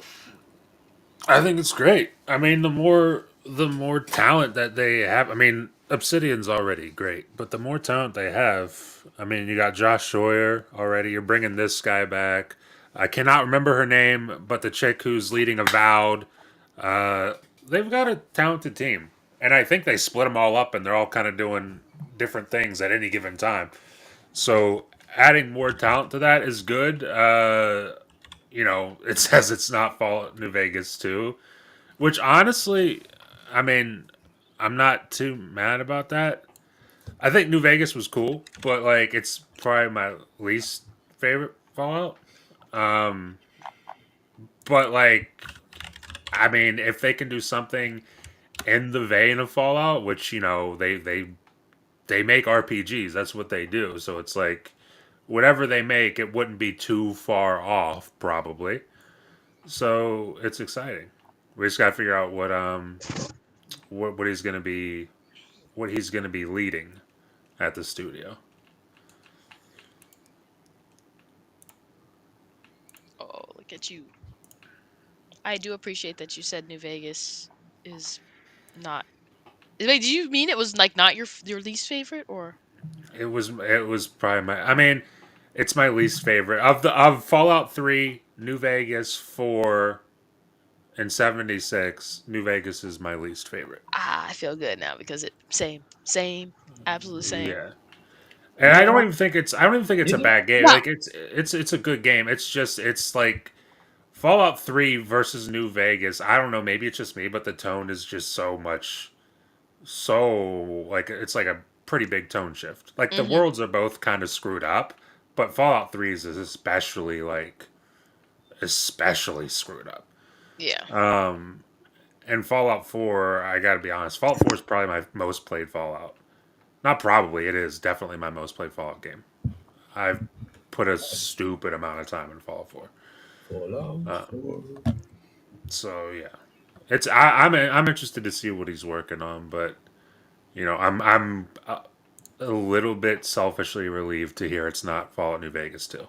I think it's great. I mean, the more talent that they have. I mean, Obsidian's already great, but the more talent they have. I mean, you got Josh Sawyer already. You're bringing this guy back. I cannot remember her name, but the chick who's leading Avowed. They've got a talented team, and I think they split them all up, and they're all kind of doing different things at any given time. So adding more talent to that is good. It says it's not Fallout New Vegas 2, which honestly, I mean, I'm not too mad about that. I think New Vegas was cool, but like it's probably my least favorite Fallout. Um, but like, I mean, if they can do something in the vein of Fallout, which they make RPGs, that's what they do. So it's like whatever they make, it wouldn't be too far off, probably. So it's exciting. We just got to figure out what he's gonna be leading at the studio. Oh, look at you. I do appreciate that you said New Vegas is not. Wait, do you mean it was like not your least favorite or? It was probably my. I mean, it's my least favorite of Fallout 3, New Vegas 4, and 76. New Vegas is my least favorite. I feel good now because same, absolute same. Yeah. And You I know don't what? even think it's a bad game. No. Like it's a good game. It's like Fallout 3 versus New Vegas. I don't know, maybe it's just me, but the tone is just so like it's like a pretty big tone shift. Like the Mhm. worlds are both kind of screwed up, but Fallout 3 is especially screwed up. Yeah. And Fallout 4, I got to be honest, Fallout 4 is probably my most played Fallout. Not probably, it is definitely my most played Fallout game. I've put a stupid amount of time in Fallout 4. Fallout 4. So yeah, I'm interested to see what he's working on, but I'm a little bit selfishly relieved to hear it's not Fallout New Vegas 2.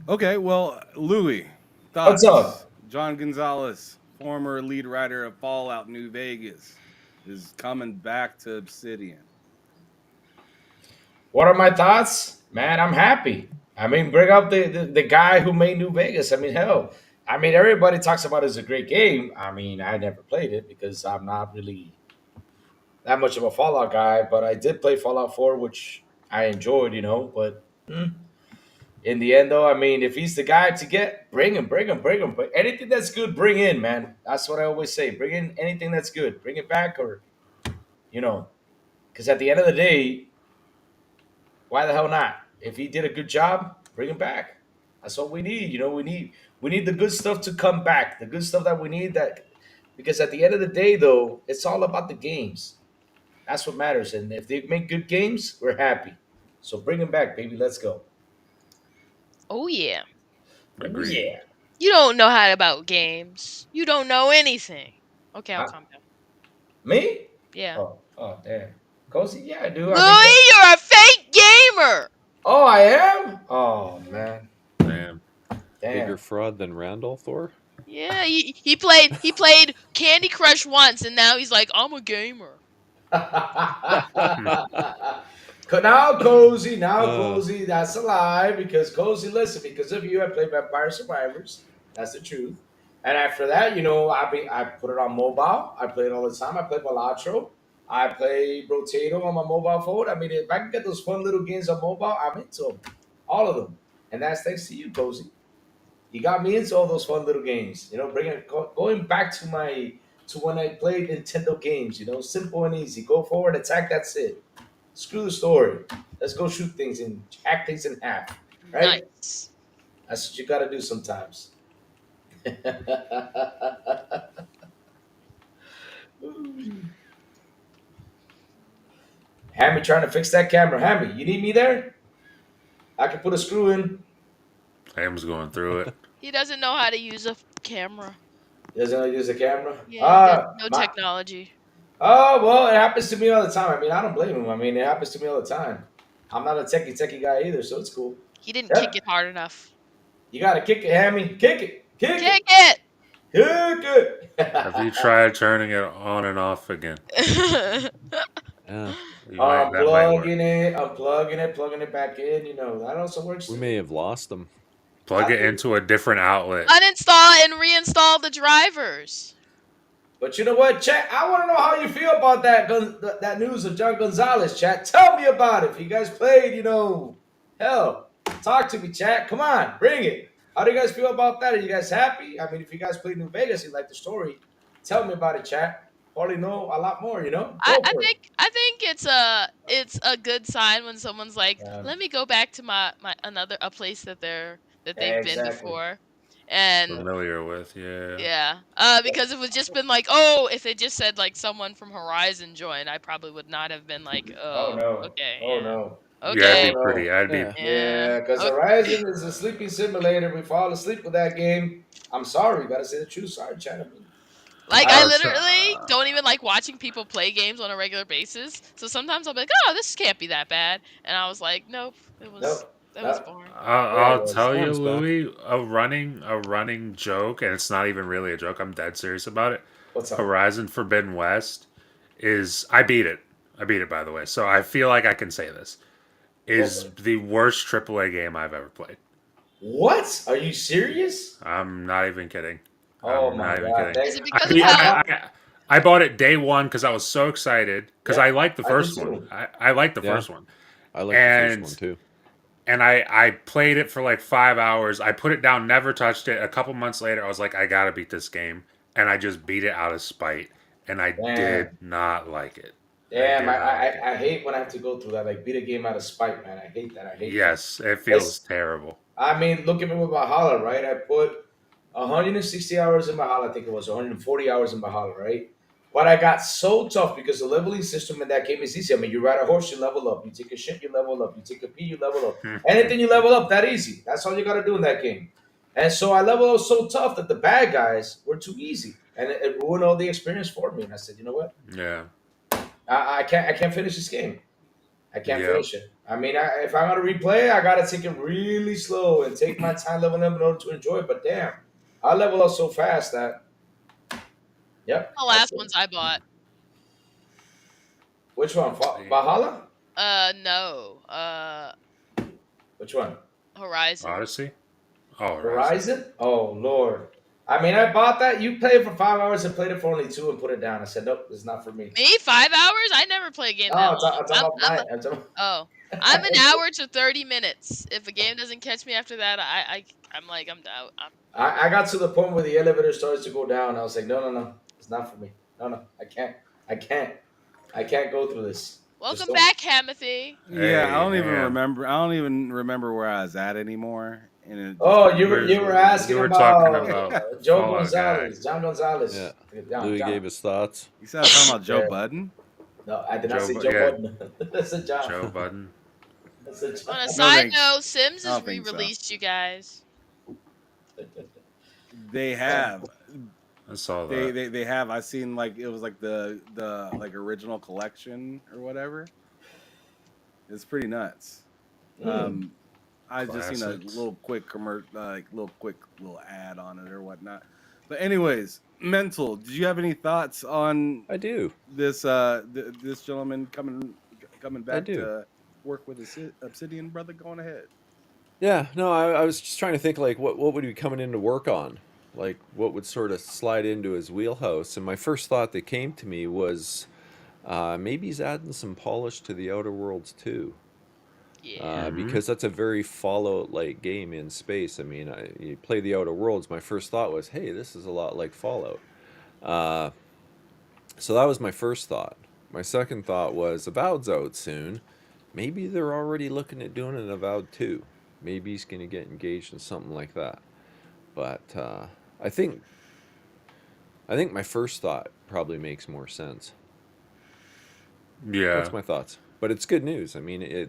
Okay, well, Louis, What's thoughts? up? John Gonzalez, former lead writer of Fallout New Vegas, is coming back to Obsidian. What are my thoughts? Man, I'm happy. I mean, bring up the guy who made New Vegas. I mean, hell. I mean, everybody talks about it as a great game. I mean, I never played it because I'm not really that much of a Fallout guy, but I did play Fallout 4, which I enjoyed, But in the end, though, I mean, if he's the guy to get, bring him, bring him, bring him. But anything that's good, bring in, man. That's what I always say. Bring in anything that's good. Bring it back or, you know, because at the end of the day, why the hell not? If he did a good job, bring him back. That's what we need. We need the good stuff to come back. The good stuff that we need that because at the end of the day though, it's all about the games. That's what matters. And if they make good games, we're happy. So bring him back, baby. Let's go. Oh yeah. Oh Agreed. yeah. You don't know how about games. You don't know anything. Okay, I'll I- calm down. Me? Yeah. Oh damn. Cozy, yeah, I do. Louis, you're a fake gamer. Oh, I am? Oh man. Damn. Damn. Bigger fraud than Randolph Thor? Yeah, he played Candy Crush once, and now he's like, I'm a gamer. Now, Cozy, Uh. that's a lie because Cozy, listen, because of you, I played Vampire Survivors. That's the truth. And after that, I put it on mobile. I play it all the time. I play Balatro. I play Rotato on my mobile phone. I mean, if I can get those fun little games on mobile, I'm into them. All of them. And that's thanks to you, Cozy. You got me into all those fun little games. Going back to when I played Nintendo games. Simple and easy. Go forward, attack. That's it. Screw the story. Let's go shoot things and hack things in half. Right? Nice. That's what you got to do sometimes. Hammy trying to fix that camera. Hammy, you need me there? I can put a screw in. Ham's going through it. He doesn't know how to use a camera. Doesn't know how to use a camera? Yeah, no technology. Oh, well, it happens to me all the time. I mean, I don't blame him. I mean, it happens to me all the time. I'm not a techie guy either, so it's cool. He didn't kick it hard enough. You got to kick it, Hammy. Kick it. Kick it! Kick it. Have you tried turning it on and off again? Yeah. Unplugging it, plugging it back in. That also works. We may have lost them. Plug it into a different outlet. Uninstall and reinstall the drivers. But you know what, chat? I want to know how you feel about that news of John Gonzalez, chat. Tell me about it. If you guys played, hell, talk to me, chat. Come on, bring it. How do you guys feel about that? Are you guys happy? I mean, if you guys played New Vegas, you like the story, tell me about it, chat. Probably know a lot more, I, Go I for it. think I think it's a good sign when someone's like, Yeah, let me go back to my a place that they've been exactly. before, and Familiar with, yeah. yeah, because if it was just been like, oh, if it just said like someone from Horizon joined, I probably would not have been like, Oh oh, no. okay, Oh no. yeah, Yeah, okay, I'd be Yeah. yeah, Yeah, because Horizon is a sleeping simulator. We fall asleep with that game. I'm sorry, gotta say the truth. Sorry, chat. I mean, Like I I, literally don't even like watching people play games on a regular basis. So sometimes I'll be like, "Oh, this can't be that bad," and I was like, "Nope, nope. that was No. boring." Yeah, it I'll was. tell you, Sam's back. Louis, a running joke, and it's not even really a joke. I'm dead serious about it. What's up? Horizon Forbidden West is I beat it. I beat it, by the way, so I feel like I can say this Go for is it. the worst AAA game I've ever played. What? Are you serious? I'm not even kidding. Oh I'm my not even god. kidding. Is it I because of beat, how? I bought it day one because I was so excited because Yeah, I liked the I did first one. too. I liked the Yeah. first one, I like the first and one too. I played it for like 5 hours. I put it down, never touched it. A couple months later, I was like, I gotta beat this game, and I just beat it out of spite, and I did Damn. not like it. I Damn. did not like it. I hate when I have to go through that. Like beat a game out of spite, man. I hate that. I hate that. Yes, it feels It's terrible. I mean, look at me with Valhalla, right? I put 160 hours in Valhalla, I think it was 140 hours in Valhalla, right? But I got so tough because the leveling system in that game is easy. I mean, you ride a horse, you level up. You take a shit, you level up. You take a pee, you level up. Anything you level up, that easy. That's all you got to do in that game. And so I leveled up so tough that the bad guys were too easy, and it ruined all the experience for me. And I said, you know what? Yeah. I can't finish this game. I can't Yep. finish it. I mean, if I'm gonna replay, I gotta take it really slow and take my time leveling up in order to enjoy it. But damn, I level up so fast that. Yep. The That's last it. ones I bought. Which one? Valhalla? No. Which one? Horizon. Odyssey. Oh, Horizon? Oh Lord. I mean, I bought that. You played it for 5 hours and played it for only 2 and put it down. I said, nope, it's not for me. Me 5 hours? I never play a game No, that I'm long. talking about mine. I'm talking Oh, I'm an hour to 30 minutes. If a game doesn't catch me after that, I'm like I'm out. I got to the point where the elevator starts to go down. I was like, no, it's not for me. No, I can't go through this. Just Welcome don't. back, Hamathy. Yeah, I don't Hey, even man. remember. I don't even remember where I was at anymore. And it just Oh, kinda you were asking You were about, talking about Joe Fallout Gonzalez, John Gonzalez. Yeah. John, Louis John. gave his thoughts. You said I was talking about Joe Yeah. Budden. No, I did not Joe say Bu- Joe yeah. Budden. That's a John. Joe Budden. That's a John. On a No, side thanks. note, Sims I is don't think so. re-released, you guys. They have. I saw that. They have. I seen like it was like the like original collection or whatever. It's pretty nuts. I just seen a Classics. little quick little ad on it or whatnot. But anyways, mental. Did you have any thoughts on I do. this this gentleman coming back do. to work with Obsidian, brother? Going ahead. Yeah, no, I was just trying to think like what would he be coming in to work on? Like what would sort of slide into his wheelhouse? And my first thought that came to me was maybe he's adding some polish to the Outer Worlds too. Yeah. Because that's a very Fallout-like game in space. I mean, you play the Outer Worlds. My first thought was, hey, this is a lot like Fallout. So that was my first thought. My second thought was, Avowed's out soon. Maybe they're already looking at doing an Avowed 2. Maybe he's going to get engaged in something like that. But I think my first thought probably makes more sense. Yeah. That's my thoughts. But it's good news. I mean,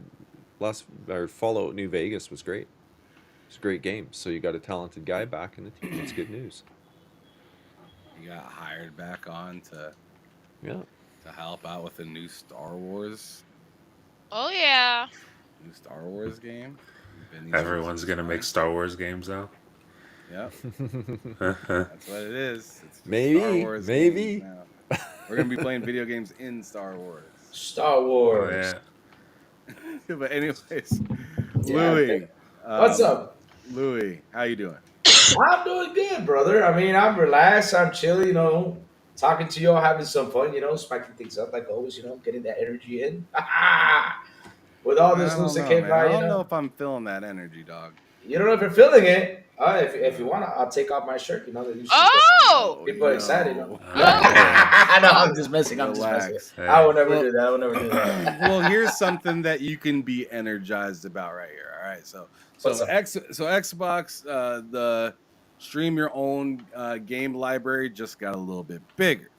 Fallout New Vegas was great. It's a great game. So you got a talented guy back in the team. It's good news. You got hired back on to help out with a new Star Wars Oh yeah. game. Everyone's gonna make Star Wars games now. Yep, that's what it is. It's just Maybe, Star Wars maybe. games now. We're gonna be playing video games in Star Wars. Star Oh, Wars. yeah. But anyways, Yeah, Louis, What's up? Louis, how you doing? I'm doing good, brother. I mean, I'm relaxed. I'm chilling, talking to y'all, having some fun, spiking things up like always, getting that energy in. With all this I news don't that know, came man. I by, don't know if I'm feeling that energy, dog. you don't know if you're feeling it. If you want, I'll take off my shirt. That usually Oh! people are excited. Yo. I know. I'm just messing. I'm just messing. Relax. I will never Well- do that. I will never do that. Well, here's something that you can be energized about right here. All right, so What's up? Xbox, the stream your own game library just got a little bit bigger,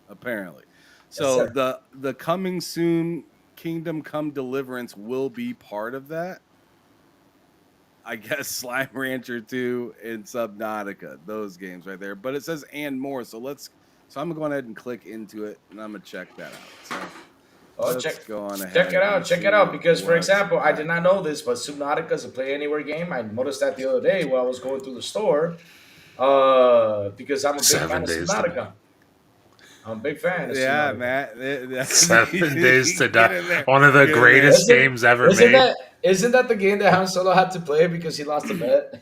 apparently. So sir. the coming soon Kingdom Come Deliverance will be part of that. I guess Slime Rancher 2 and Subnautica, those games right there. But it says and more, so I'm gonna go ahead and click into it, and I'm gonna check that out. So let's go on ahead. Check it out. Because, for what's example, I did that. not know this, but Subnautica is a play anywhere game. I noticed that the other day while I was going through the store. Because I'm a big 7 fan of days to Subnautica. die. I'm a big fan of Yeah, Subnautica. Matt. 7 days to Get in die. there. One of the Get in greatest there. games ever made. Isn't that the game that Han Solo had to play because he lost a bet?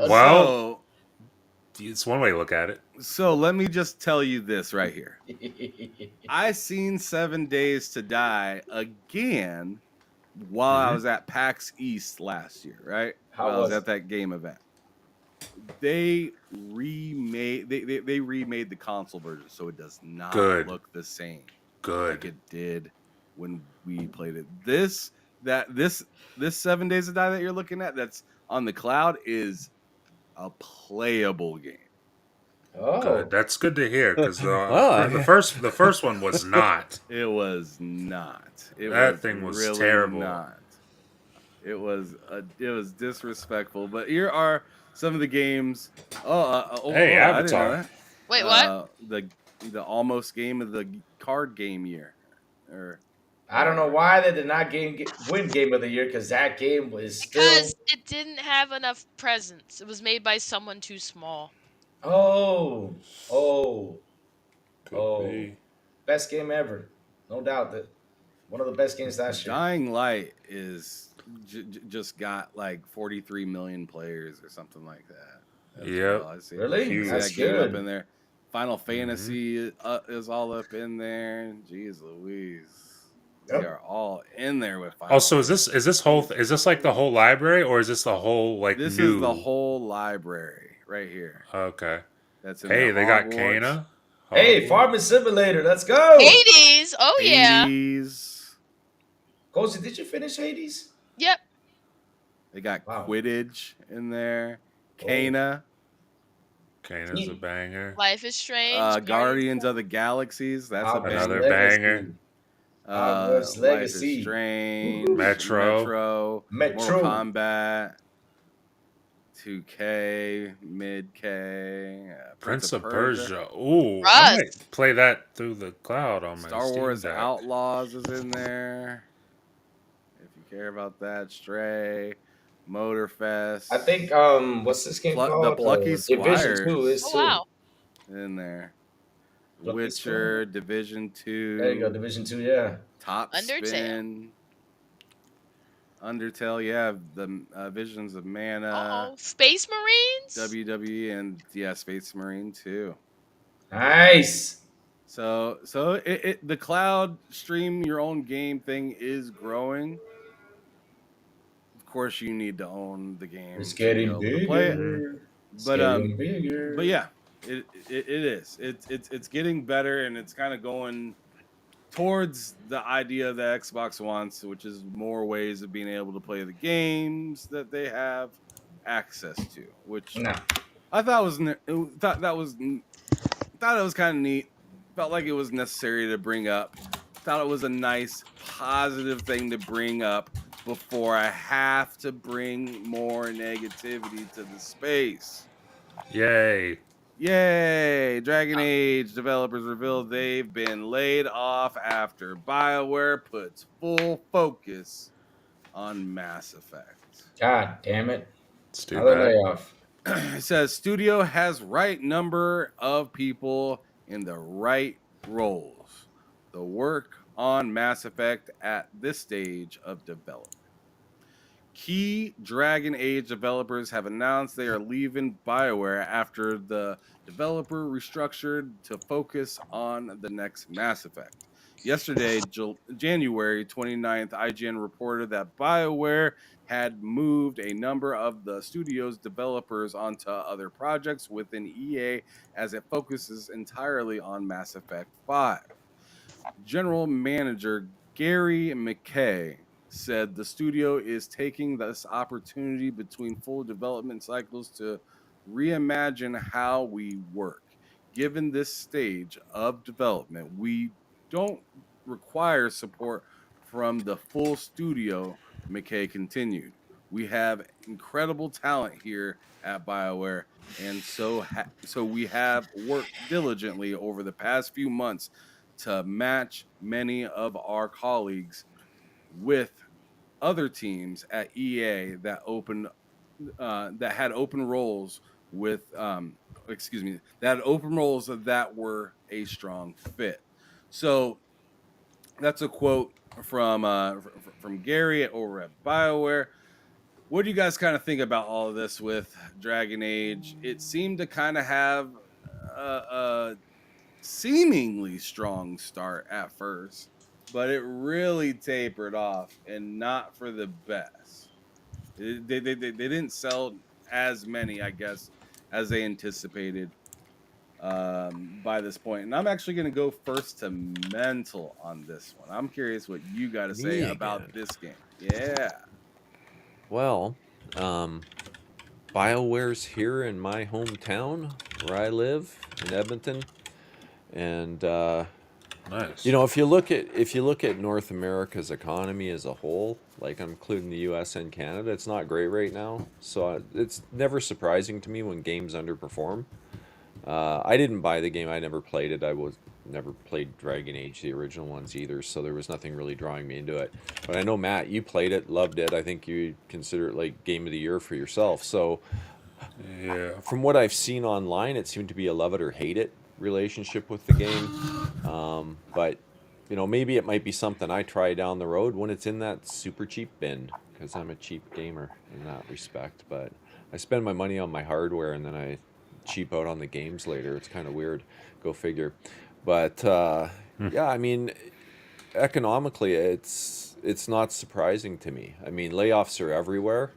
Well, it's one way to look at it. So let me just tell you this right here. I seen 7 Days to Die again while I was at PAX East last year, right? How While I was was at that game event. They remade they remade the console version, so it does not Good. look the same Good. like it did when we played it. This 7 Days to Die that you're looking at that's on the cloud is a playable game. Oh, Good. That's good to hear because Oh, the first one was not. It was not. That thing was really terrible. Not. It was disrespectful. But here are some of the games. Hey, I didn't know Avatar. that. Wait, what? The almost game of the card game year, or I don't know why they did not win Game of the Year because that game was still. Because it didn't have enough presence. It was made by someone too small. Oh, Could be. best game ever, no doubt. That one of the best games last year. Dying Light is just got like 43 million players or something like that. as Yep. well. I see. Really? I see That's that game up good. in there. Final Fantasy is all up in there. Jeez Louise. Yep. They are all in there with Final Also, is this like the whole library or is this the whole like This new? is the whole library right here. Okay. That's in Hey, the they got Hogwarts, Kana. Hey, Hogwarts. Farming Simulator, let's go. Hades! Oh, yeah. Hades. Cozy, did you finish Hades? Yep. They got Wow. Quidditch in there. Oh. Kana. Kana's a banger. Life is Strange. Guardians of the Galaxies. That's a Hogwarts Another banger. banger. Hogwarts Life Legacy. is Strange. Metro. Metro. Mortal Kombat. 2K. Mid-K. Prince of Persia. Ooh, I Rust. might play that through the cloud on my Star Steam Wars Deck. Outlaws is in there. If you care about that. Stray. Motorfest. I think what's this game The called? Plucky Division Squires 2 is Oh, too. wow. in there. Lucky Witcher, Square. Division 2. There you go, Division 2, yeah. Top Undertale. Spin. Undertale, yeah. The Visions of Mana. Oh, Space Marines? WWE and Space Marine 2. Nice. So the cloud stream your own game thing is growing. Of course, you need to own the game. It's to be getting able to play it. bigger. It's But getting bigger. But yeah, it is. It's getting better, and it's kind of going towards the idea that Xbox wants, which is more ways of being able to play the games that they have access to. Which No. I thought was thought it was kind of neat. Felt like it was necessary to bring up. Thought it was a nice, positive thing to bring up before I have to bring more negativity to the space. Yay. Yay! Dragon Age developers revealed they've been laid off after BioWare puts full focus on Mass Effect. God damn it. It's too Another bad. layoff. It says studio has right number of people in the right roles. The work on Mass Effect at this stage of development. Key Dragon Age developers have announced they are leaving BioWare after the developer restructured to focus on the next Mass Effect. Yesterday, January 29th, IGN reported that BioWare had moved a number of the studio's developers onto other projects within EA as it focuses entirely on Mass Effect 5. General Manager Gary McKay said the studio is taking this opportunity between full development cycles to reimagine how we work. Given this stage of development, we don't require support from the full studio, McKay continued. We have incredible talent here at BioWare, and so we have worked diligently over the past few months to match many of our colleagues with other teams at EA that had open roles with that had open roles that were a strong fit. So that's a quote from Gary over at BioWare. What do you guys kind of think about all of this with Dragon Age? It seemed to kind of have a seemingly strong start at first, but it really tapered off and not for the best. They didn't sell as many, I guess, as they anticipated by this point. And I'm actually going to go first to Mental on this one. I'm curious what you got to say about this game. Yeah. Well, BioWare's here in my hometown where I live in Edmonton, and Nice. you know, if you look at North America's economy as a whole, like including the U.S. and Canada, it's not great right now. So it's never surprising to me when games underperform. I didn't buy the game. I never played it. Never played Dragon Age, the original ones either, so there was nothing really drawing me into it. But I know, Matt, you played it, loved it. I think you consider it like game of the year for yourself. So Yeah. from what I've seen online, it seemed to be a love it or hate it relationship with the game. But you know, maybe it might be something I try down the road when it's in that super cheap bin, because I'm a cheap gamer in that respect. But I spend my money on my hardware and then I cheap out on the games later. It's kind of weird. Go figure. But yeah, I mean, economically, it's not surprising to me. I mean, layoffs are everywhere.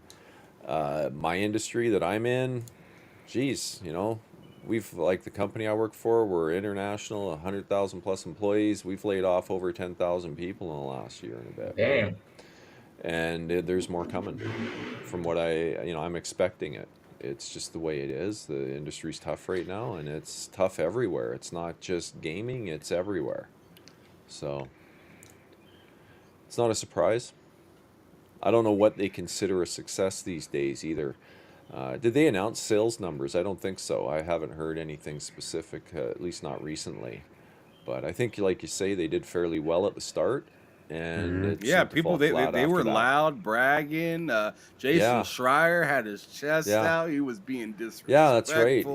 My industry that I'm in, geez, you know, we've, like the company I work for, we're international, 100,000 plus employees. We've laid off over 10,000 people in the last year and a bit. Damn. And there's more coming from what I'm expecting it. It's just the way it is. The industry's tough right now, and it's tough everywhere. It's not just gaming, it's everywhere. So it's not a surprise. I don't know what they consider a success these days either. Did they announce sales numbers? I don't think so. I haven't heard anything specific, at least not recently. But I think, like you say, they did fairly well at the start. And it Yeah, seemed to people fall they flat were after that. loud, bragging. Jason Yeah. Schreier had his chest Yeah. out. He was being disrespectful. Yeah, that's right.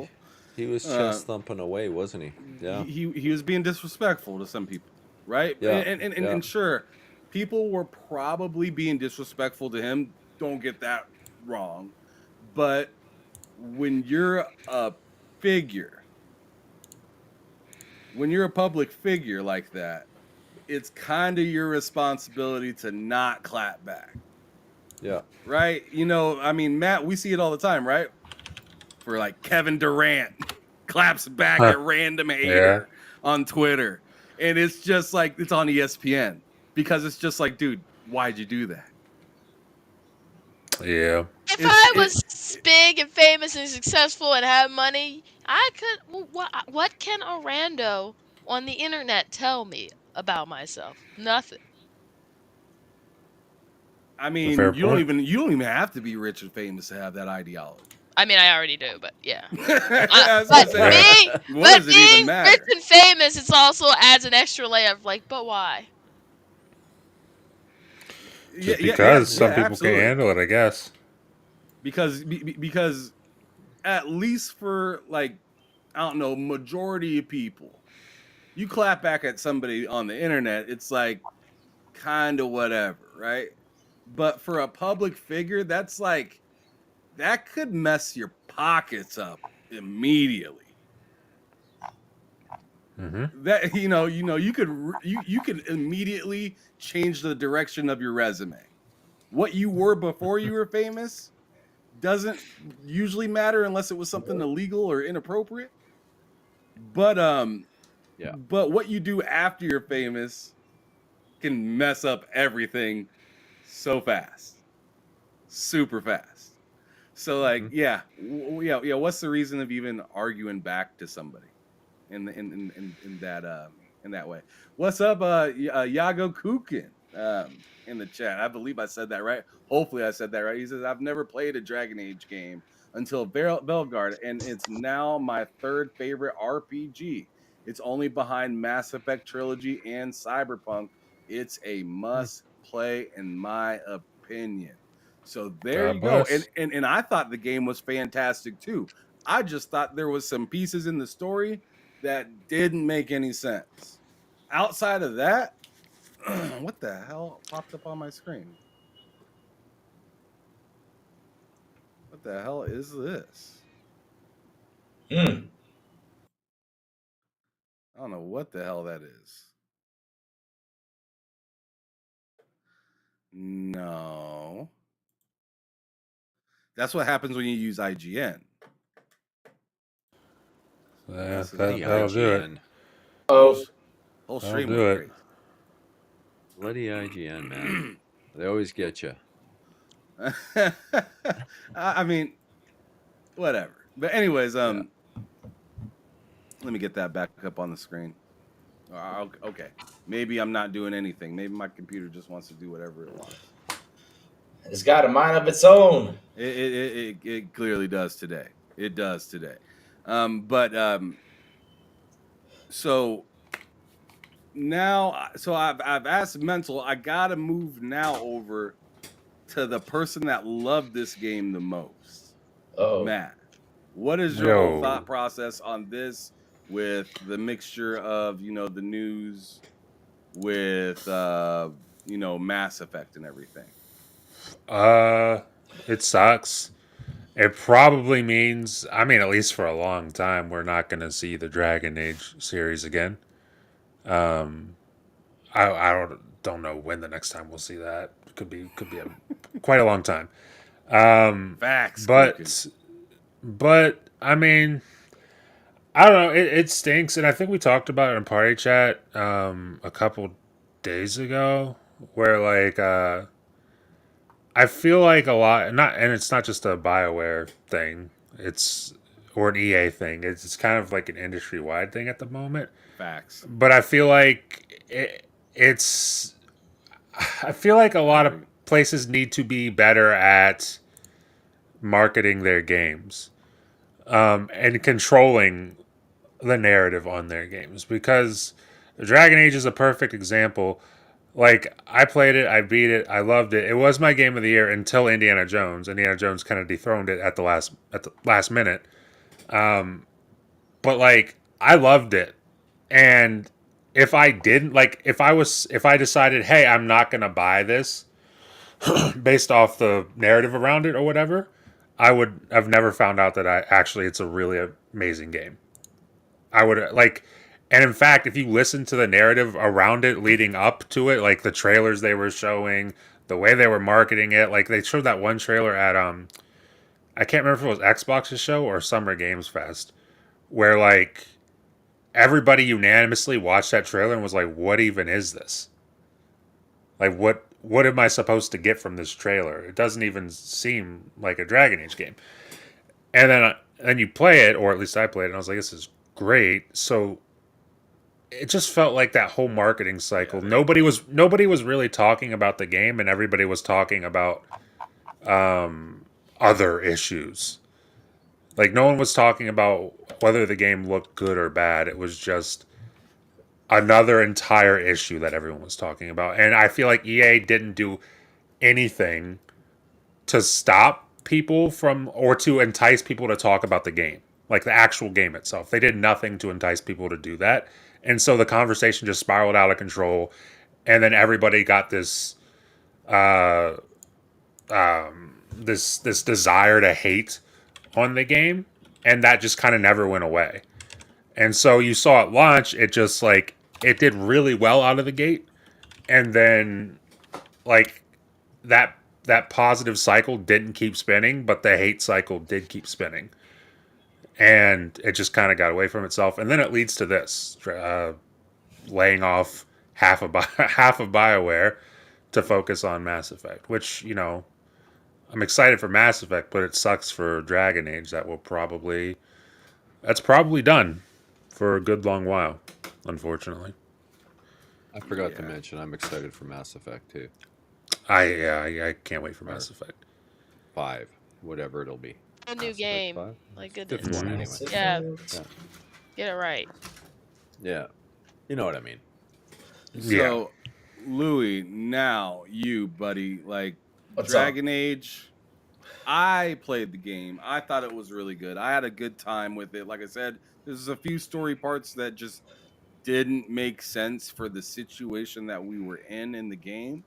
He was Uh, chest thumping away, wasn't he? Yeah. he was being disrespectful to some people, right? Yeah, And yeah. sure, people were probably being disrespectful to him. Don't get that wrong, but when you're a figure, when you're a public figure like that, it's kind of your responsibility to not clap back, Yeah. right? You know, I mean, Matt, we see it all the time, right? For like Kevin Durant claps back at random hater on Twitter. And it's just like, it's on ESPN because it's just like, dude, why'd you do that? Yeah. If I was big and famous and successful and had money, I could. What can a rando on the internet tell me about myself? Nothing. I mean, Fair you don't point. even have to be rich and famous to have that ideology. I mean, I already do, but yeah. I was But gonna say, being, what but does it even being matter? rich and famous, it's also adds an extra layer of like, but why? Just because some people absolutely. can handle it, I guess. Because at least for like, I don't know, majority of people, you clap back at somebody on the internet, it's like kind of whatever, right? But for a public figure, that's like that could mess your pockets up immediately. That you could immediately change the direction of your resume. What you were before you were famous doesn't usually matter unless it was something illegal or inappropriate. But but what you do after you're famous can mess up everything so fast, super fast. So like, yeah. What's the reason of even arguing back to somebody in that way? What's up, Yago Kukin in the chat? I believe I said that right. Hopefully, I said that right. He says I've never played a Dragon Age game until Belgard, and it's now my third favorite RPG. It's only behind Mass Effect trilogy and Cyberpunk. It's a must play in my opinion. So there God you bless. go. And I thought the game was fantastic too. I just thought there was some pieces in the story that didn't make any sense. Outside of that, what the hell popped up on my screen? What the hell is this? Hmm. I don't know what the hell that is. No. That's what happens when you use IGN. Yeah, Bloody that'll do it. IGN. Oh, Whole That'll stream do went it. crazy. Bloody IGN, man. They always get you. I mean, whatever. But anyways, let me get that back up on the screen. Okay. Maybe I'm not doing anything. Maybe my computer just wants to do whatever it wants. it's got a mind of its own. It clearly does today. It does today. So now, so I've asked Mental. I gotta move now over to the person that loved this game the most. Oh, Matt, what is your whole thought process on this with the mixture of the news with Mass Effect and everything? It sucks. It probably means, I mean, at least for a long time, we're not going to see the Dragon Age series again. I don't know when the next time we'll see that. Could be quite a long time. Facts, but I mean, I don't know. It stinks, and I think we talked about it in party chat a couple days ago, where like I feel like a lot, and it's not just a BioWare thing. Or an EA thing. It's kind of like an industry wide thing at the moment. Facts. But I feel like I feel like a lot of places need to be better at marketing their games and controlling the narrative on their games, because Dragon Age is a perfect example. Like, I played it, I beat it, I loved it. It was my game of the year until Indiana Jones. Indiana Jones kind of dethroned it at the last minute. But like, I loved it. And if I didn't, like, if I decided, hey, I'm not gonna buy this based off the narrative around it or whatever, I've never found out that it's a really amazing game. I would like, and in fact, if you listen to the narrative around it leading up to it, like the trailers they were showing, the way they were marketing it, like they showed that one trailer at I can't remember if it was Xbox's show or Summer Games Fest, where like everybody unanimously watched that trailer and was like, "What even is this? Like, what am I supposed to get from this trailer? It doesn't even seem like a Dragon Age game." And then you play it, or at least I played it, and I was like, "This is great." So it just felt like that whole marketing cycle. Nobody was really talking about the game, and everybody was talking about other issues. Like, no one was talking about whether the game looked good or bad. It was just another entire issue that everyone was talking about. And I feel like EA didn't do anything to stop people from, or to entice people to talk about the game, like the actual game itself. They did nothing to entice people to do that. And so the conversation just spiraled out of control. And then everybody got this this desire to hate on the game, and that just kind of never went away. And so you saw at launch, it just like it did really well out of the gate, and then like that positive cycle didn't keep spinning, but the hate cycle did keep spinning, and it just kind of got away from itself. And then it leads to this laying off half of BioWare to focus on Mass Effect, which I'm excited for Mass Effect, but it sucks for Dragon Age. That's probably done for a good long while, unfortunately. I forgot to mention I'm excited for Mass Effect too. I can't wait for Mass Effect 5, whatever it'll be. A new Mass Effect game. 5? Like goodness. Fifth one anyway. Yeah. Yeah. Get it right. Yeah. You know what I mean. So, Louis, now you, buddy, like What's Dragon Age. I played the game. I thought it was really good. I had a good time with it. Like I said, there's a few story parts that just didn't make sense for the situation that we were in the game.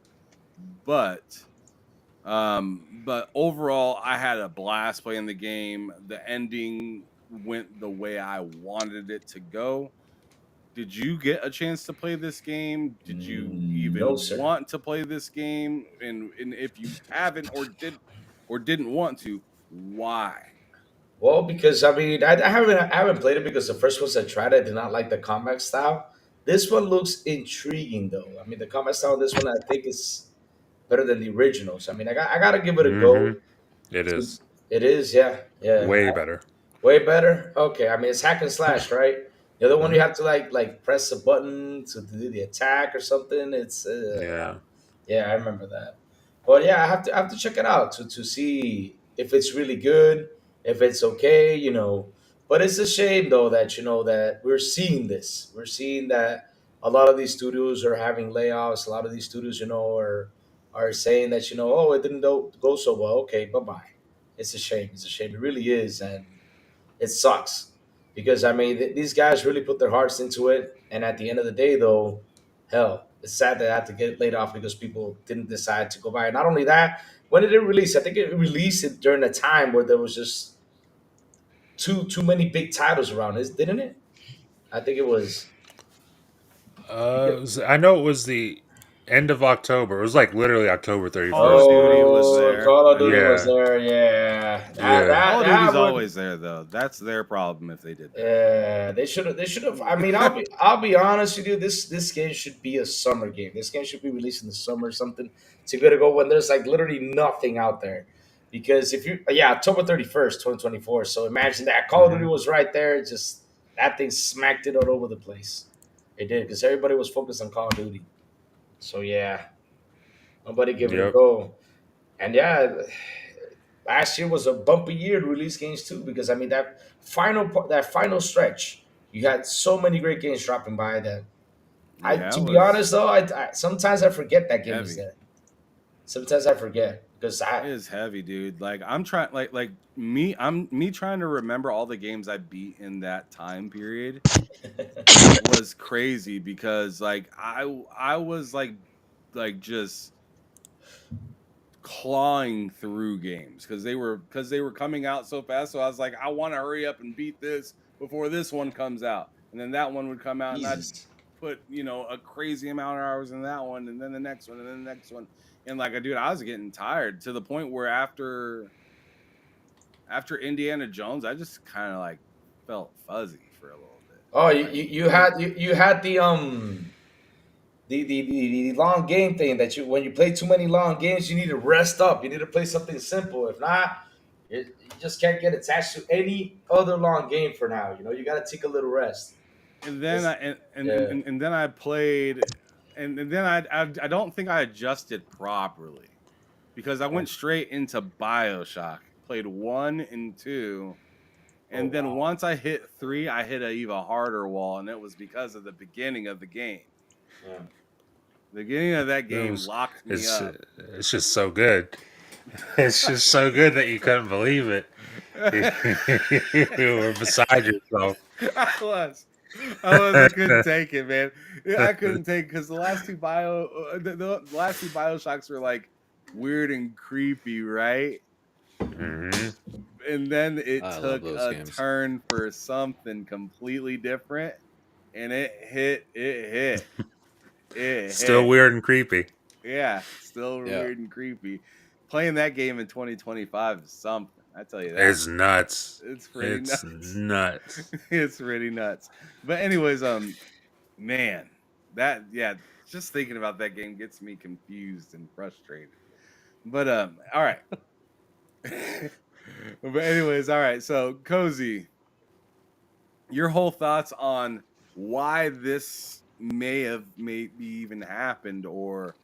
But overall, I had a blast playing the game. The ending went the way I wanted it to go. Did you get a chance to play this game? Did you even No, sir. want to play this game? And if you haven't or didn't want to, why? Well, because I mean, I haven't played it because the first ones I tried, I did not like the combat style. This one looks intriguing, though. I mean, the combat style of this one, I think, is better than the originals. I mean, I gotta give it a go. It is It is, yeah, yeah. way better. Way better. Okay, I mean it's hack and slash, right? The other one you have to like press a button to do the attack or something. It's yeah, I remember that. But yeah, I have to check it out to see if it's really good, if it's okay, you know. But it's a shame though that that we're seeing this. We're seeing that a lot of these studios are having layoffs. A lot of these studios, are saying that oh, it didn't go so well. Okay, bye bye. It's a shame. It's a shame. It really is, and it sucks because I mean these guys really put their hearts into it, and at the end of the day, though, hell, it's sad that I had to get laid off because people didn't decide to go buy it. Not only that, when did it release? I think it released it during a time where there was just too many big titles around. Didn't it? I think it was. I know it was the end of October. It was like literally October 31st. Call of Duty was Oh, there. Call of Duty Yeah. was there. Yeah, Call of Duty's would- always there, though. That's their problem if they did that. Yeah, they should have. They should have. I mean, I'll be honest with you. This game should be a summer game. This game should be released in the summer or something. To be able to go when there's like literally nothing out there. Because if you October 31st, 2024. So imagine that Call of Duty was right there. Just that thing smacked it all over the place. It did because everybody was focused on Call of Duty. So yeah, nobody gave it a Yep. go. And yeah, last year was a bumpy year to release games too because I mean that final stretch, you had so many great games dropping by that. Yeah, To it be was honest though, I sometimes I forget that game is heavy. there. Sometimes I forget because It is heavy, dude. Like I'm trying, I'm trying to remember all the games I beat in that time period was crazy because like I was like just clawing through games because they were coming out so fast. So I was like, I want to hurry up and beat this before this one comes out, and then that one would come out, and I'd Jesus. put a crazy amount of hours in that one, and then the next one, and then the next one, and like, dude, I was getting tired to the point where after Indiana Jones, I just kind of like felt fuzzy for a little bit. Oh, you had the long game thing that when you play too many long games, you need to rest up. You need to play something simple. If not, you just can't get attached to any other long game for now. You got to take a little rest. And then and then I played, and then I don't think I adjusted properly because I went straight into BioShock, played 1 and 2, and then once I hit 3, I hit an even harder wall, and it was because of the beginning of the game. Yeah. The beginning of that game locked me up. It's just so good. It's just so good that you couldn't believe it. You were beside yourself. I couldn't take it, man. I couldn't take because the last two Bioshocks were like weird and creepy, right? Hmm. And then it I love took those a games. turn for something completely different, and it hit. It Still hit. weird and creepy. Yeah, still Yeah. weird and creepy. Playing that game in 2025 is something. I tell you that. It's nuts. It's pretty It's nuts. nuts. It's pretty nuts. But anyways, man, just thinking about that game gets me confused and frustrated. But all right. But anyways, all right. So Cozy, your whole thoughts on why this may have maybe even happened, or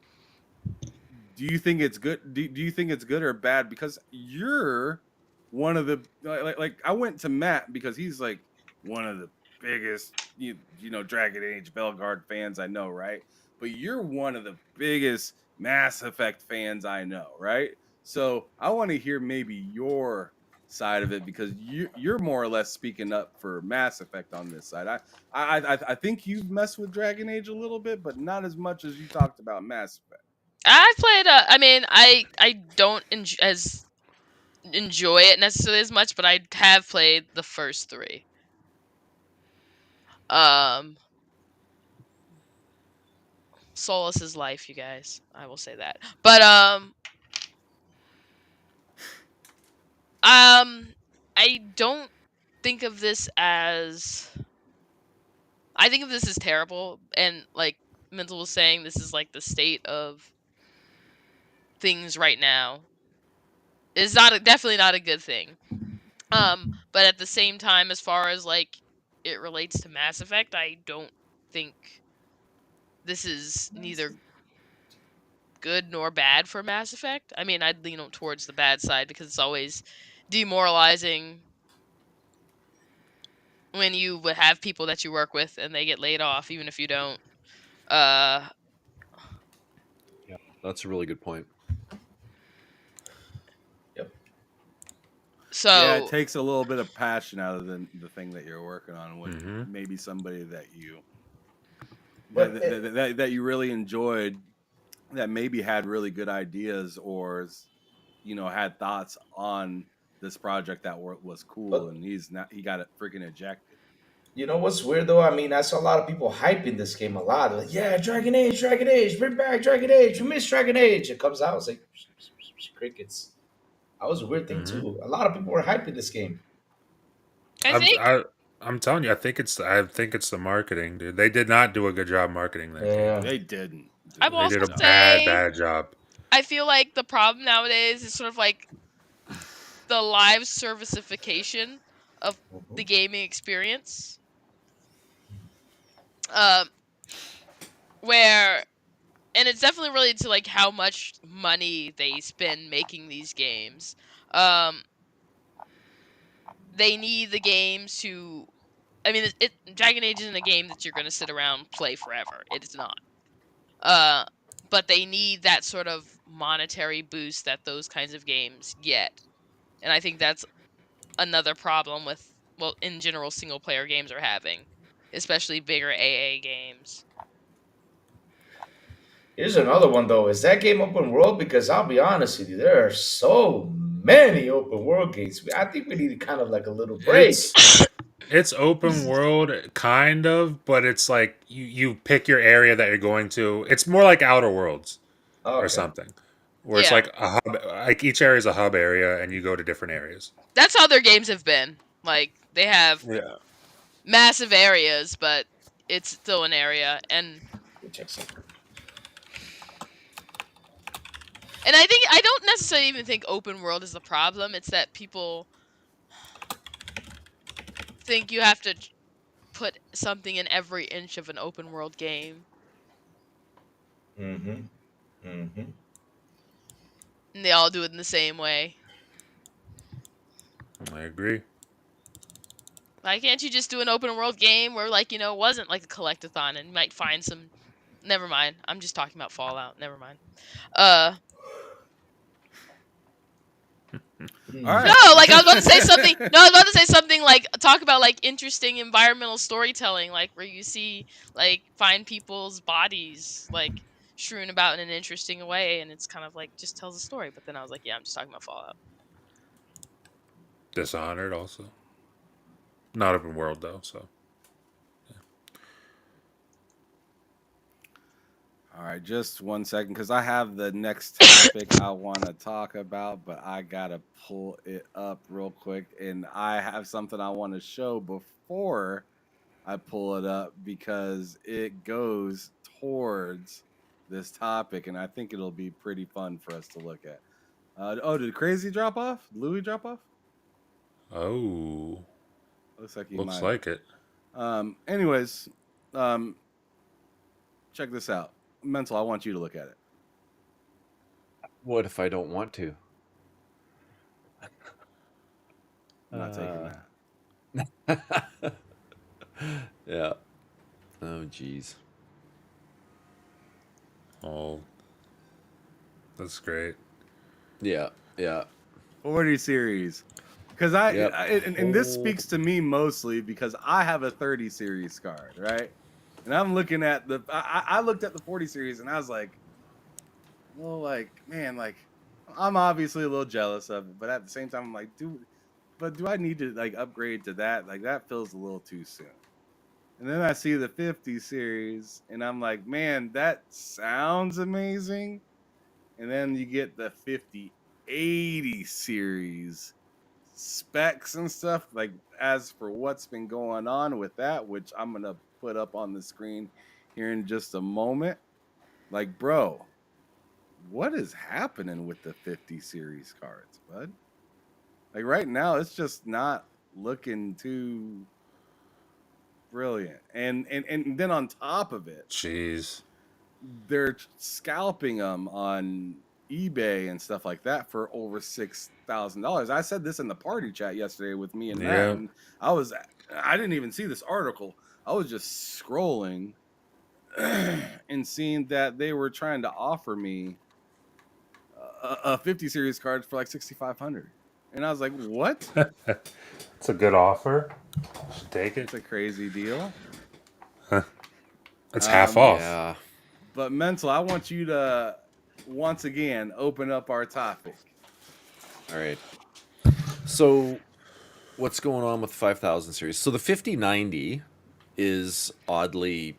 do you think it's good? Do you think it's good or bad? Because you're one of the like I went to Matt because he's like one of the biggest you know Dragon Age Belgard fans I know, right? But you're one of the biggest Mass Effect fans I know, right? So I want to hear maybe your side of it because you're more or less speaking up for Mass Effect on this side. I think you've messed with Dragon Age a little bit, but not as much as you talked about Mass Effect. I've played. I mean, I don't enjoy it necessarily as much, but I have played the first 3. Solace is life, you guys. I will say that. But I don't think of this as. I think of this as terrible, and like Mental was saying, this is like the state of things right now. It's definitely not a good thing. But at the same time, as far as like it relates to Mass Effect, I don't think this is neither good nor bad for Mass Effect. I mean, I'd lean towards the bad side because it's always demoralizing when you would have people that you work with and they get laid off, even if you don't. Uh, Yeah, that's a really good point. Yep. so Yeah, it takes a little bit of passion out of the thing that you're working on when Mhm. maybe somebody that you But that you really enjoyed, that maybe had really good ideas or you know had thoughts on this project that was cool, but and he got it freaking ejected. you know what's weird though? I mean, I saw a lot of people hyping this game a lot. Like, yeah, Dragon Age, bring back Dragon Age. We miss Dragon Age. It comes out, it's like crickets. That was a weird thing Mhm. too. A lot of people were hyping this game. I I'm think I, I'm telling you, I think it's the marketing, dude. They did not do a good job marketing that game. Yeah. They didn't I do will a They good did also a job. say bad job. I feel like the problem nowadays is sort of like the live servicification of the gaming experience. Um, where and it's definitely related to like how much money they spend making these games. Um, they need the games to. I mean, Dragon Age isn't a game that you're going to sit around play forever. It is not. Uh, but they need that sort of monetary boost that those kinds of games get, and I think that's another problem with in general, single player games are having, especially bigger AA games. Here's another one though. Is that game open world? Because I'll be honest with you, there are so many open world games. I think we need kind of like a little break. It's open world kind of, but it's like you pick your area that you're going to. It's more like Outer Worlds or Okay. something, where it's Yeah, like a hub. Like each area is a hub area, and you go to different areas. that's how their games have been. Like they have Yeah. massive areas, but it's still an area, and Let me check something. I don't necessarily even think open world is the problem. It's that people think you have to put something in every inch of an open world game, Mm-hmm. Mm-hmm. and they all do it in the same way. I agree. Why can't you just do an open world game where, like, it wasn't like a collectathon and you might find some. Never mind. I'm just talking about Fallout. Never mind. All right. No, like I was about to say something. No, I was about to say something like talk about like interesting environmental storytelling, like where you see like find people's bodies, like strewn about in an interesting way, and it's kind of like just tells a story. But then I was like, yeah, I'm just talking about Fallout. Dishonored also. Not open world though, so. All right, just 1 second, because I have the next topic I want to talk about, but I gotta pull it up real quick, and I have something I want to show before I pull it up because it goes towards this topic, and I think it'll be pretty fun for us to look at. Did Crazy drop off? Louis drop off? Oh. Looks like he Looks might. like it. Anyways, check this out. Mental, I want you to look at it. What if I don't want to? I'm not taking that. Yeah. Oh, jeez. Oh. That's great. Yeah. Yeah. 40 series. Because Yep. and this speaks to me mostly because I have a 30 series card, right? And I'm looking at I looked at the 40 series and I was like, well, like, man, like, I'm obviously a little jealous of it, but at the same time, I'm like, do I need to like upgrade to that? Like, that feels a little too soon. And then I see the 50 series and I'm like, man, that sounds amazing. And then you get the 5080 series specs and stuff, like, as for what's been going on with that, which I'm gonna put up on the screen here in just a moment. Like, bro, what is happening with the 50 series cards, bud? Like, right now it's just not looking too brilliant. And then on top of it, Jeez. they're scalping them on eBay and stuff like that for over $6,000. I said this in the party chat yesterday with me and Matt, Yeah. and I didn't even see this article. I was just scrolling and seeing that they were trying to offer me a 50 series card for like $6,500, and I was like, "What? It's a good offer. Should take it. It's a crazy deal." It's half off. Yeah. But Mental, I want you to once again open up our topic. All right. So, what's going on with the 5000 series? So, the 5090 is oddly,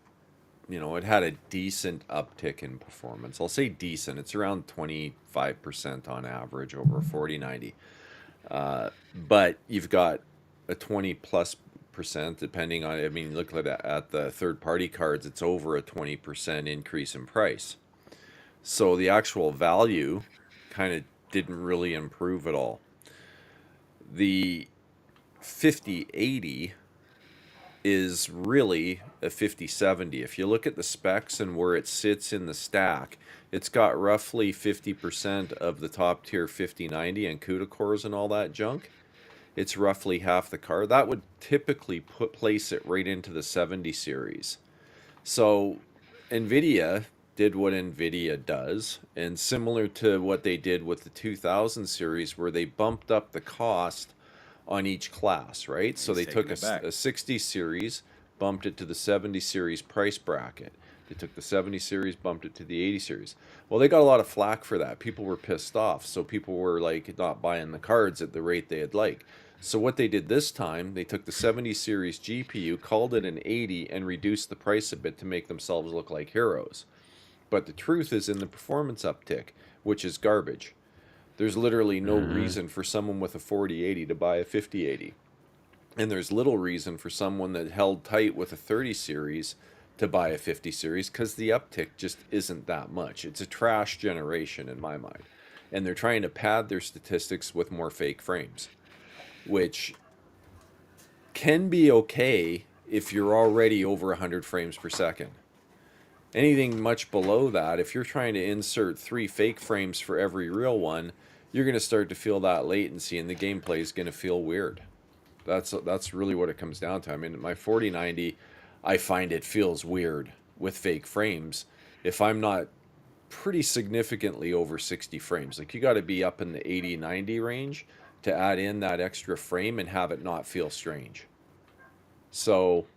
it had a decent uptick in performance. I'll say decent. It's around 25% on average over a 4090. But you've got a 20 plus percent, depending on, look at the third party cards, it's over a 20% increase in price. So the actual value kind of didn't really improve at all. The 5080 is really a 5070. If you look at the specs and where it sits in the stack, it's got roughly 50% of the top tier 5090 and CUDA cores and all that junk. It's roughly half the card. That would typically place it right into the 70 series. So NVIDIA did what NVIDIA does, and similar to what they did with the 2000 series, where they bumped up the cost on each class, right? So they took a 60 series, bumped it to the 70 series price bracket. They took the 70 series, bumped it to the 80 series. Well, they got a lot of flack for that. People were pissed off, so people were like not buying the cards at the rate they'd like. So what they did this time, they took the 70 series GPU, called it an 80, and reduced the price a bit to make themselves look like heroes. But the truth is in the performance uptick, which is garbage. There's literally no reason for someone with a 4080 to buy a 5080. And there's little reason for someone that held tight with a 30 series to buy a 50 series, because the uptick just isn't that much. It's a trash generation in my mind. And they're trying to pad their statistics with more fake frames, which can be okay if you're already over 100 frames per second. Anything much below that, if you're trying to insert 3 fake frames for every real one, you're going to start to feel that latency, and the gameplay is going to feel weird. That's really what it comes down to. I mean, my 4090, I find it feels weird with fake frames if I'm not pretty significantly over 60 frames. Like, you got to be up in the 80, 90 range to add in that extra frame and have it not feel strange. So,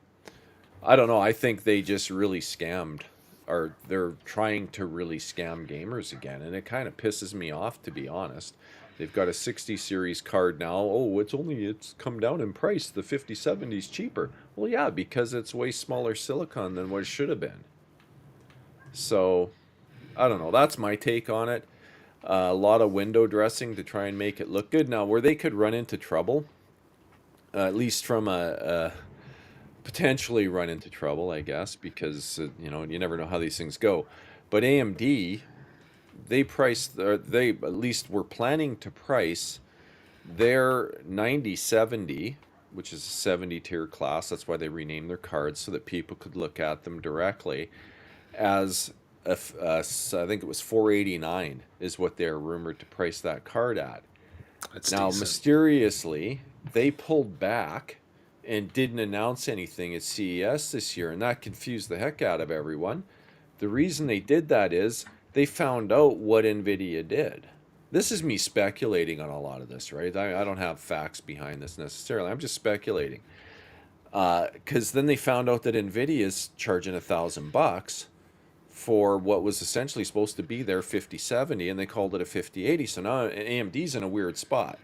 I don't know. I think they just really scammed they're trying to really scam gamers again, and it kind of pisses me off, to be honest. They've got a 60 series card now. Oh, it's come down in price. The 5070 is cheaper. Well, yeah, because it's way smaller silicon than what it should have been. So, I don't know. That's my take on it. A lot of window dressing to try and make it look good. Now, where they could run into trouble, at least from a potentially run into trouble, I guess, because you know, you never know how these things go. But AMD, they priced, or they at least were planning to price their 9070, which is a 70 tier class. That's why they renamed their cards so that people could look at them directly, as I think it was 489 is what they're rumored to price that card at. That's Now, decent. mysteriously, they pulled back and didn't announce anything at CES this year, and that confused the heck out of everyone. The reason they did that is they found out what NVIDIA did. This is me speculating on a lot of this, right? I don't have facts behind this necessarily. I'm just speculating. Because then they found out that NVIDIA is charging $1,000 for what was essentially supposed to be their 5070, and they called it a 5080. So now AMD's in a weird spot,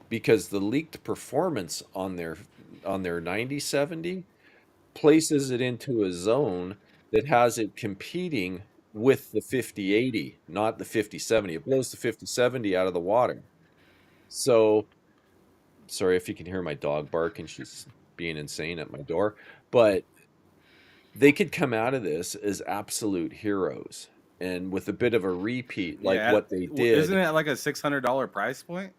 because the leaked performance on their 9070 places it into a zone that has it competing with the 5080, not the 5070. It blows the 5070 out of the water. So, sorry if you can hear my dog barking. She's being insane at my door. But they could come out of this as absolute heroes, and with a bit of a repeat like Yeah, what they did. Isn't it like a $600 price point?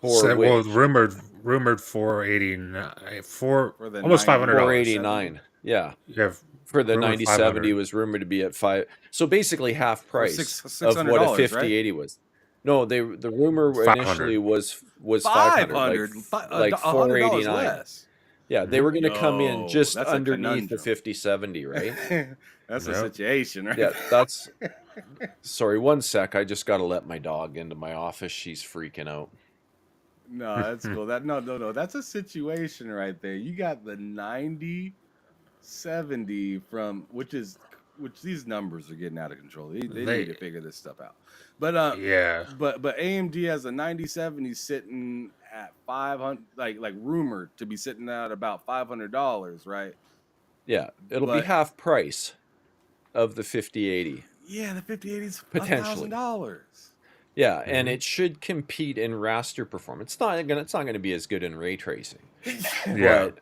For Well, which? rumored 489 For the almost 90 $500. 489. Yeah. You have For the rumored 9070 500. was rumored to be at 5. So basically half price of $600, what a right? 5080 was. No, the rumor 500. initially was 500, like $100 489. less. Yeah, they were going to come in No, just that's a underneath the conundrum. 5070, right? That's a Yep. situation, right? Yeah, that's. Sorry, one sec. I just got to let my dog into my office. She's freaking out. No, that's cool. No. That's a situation right there. You got the 9070 from which these numbers are getting out of control. They need to figure this stuff out. But Yeah. but AMD has a 9070 sitting at 500, like rumored to be sitting at about $500, right? Yeah, it'll be But- half price of the 5080. Yeah, the 5080 is Potentially. $1,000. Yeah, and it should compete in raster performance. It's not gonna be as good in ray tracing. Yeah. But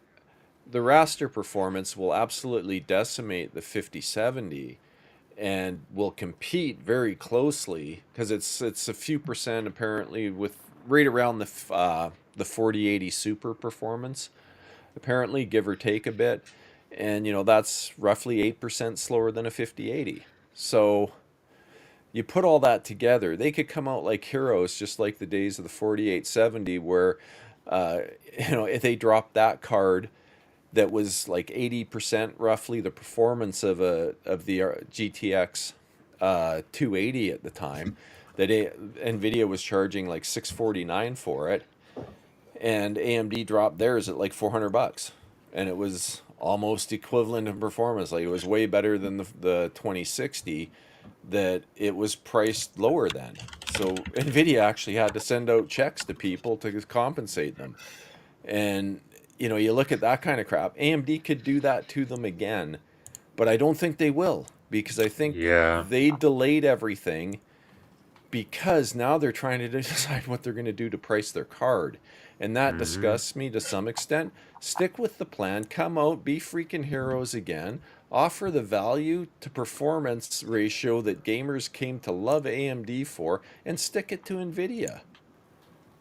the raster performance will absolutely decimate the 5070 and will compete very closely, because it's a few percent apparently, with right around the 4080 Super performance, apparently, give or take a bit. And that's roughly 8% slower than a 5080. So you put all that together, they could come out like heroes, just like the days of the 4870, where if they dropped that card that was like 80% roughly the performance of the GTX 280 at the time, that NVIDIA was charging like $649 for it, and AMD dropped theirs at like $400, and it was almost equivalent in performance. Like, it was way better than the 2060 that it was priced lower than. So NVIDIA actually had to send out checks to people to compensate them. And you look at that kind of crap. AMD could do that to them again, but I don't think they will, because I think they delayed everything because now they're trying to decide what they're going to do to price their card. And that disgusts me to some extent. Stick with the plan, come out, be freaking heroes again, offer the value to performance ratio that gamers came to love AMD for, and stick it to NVIDIA.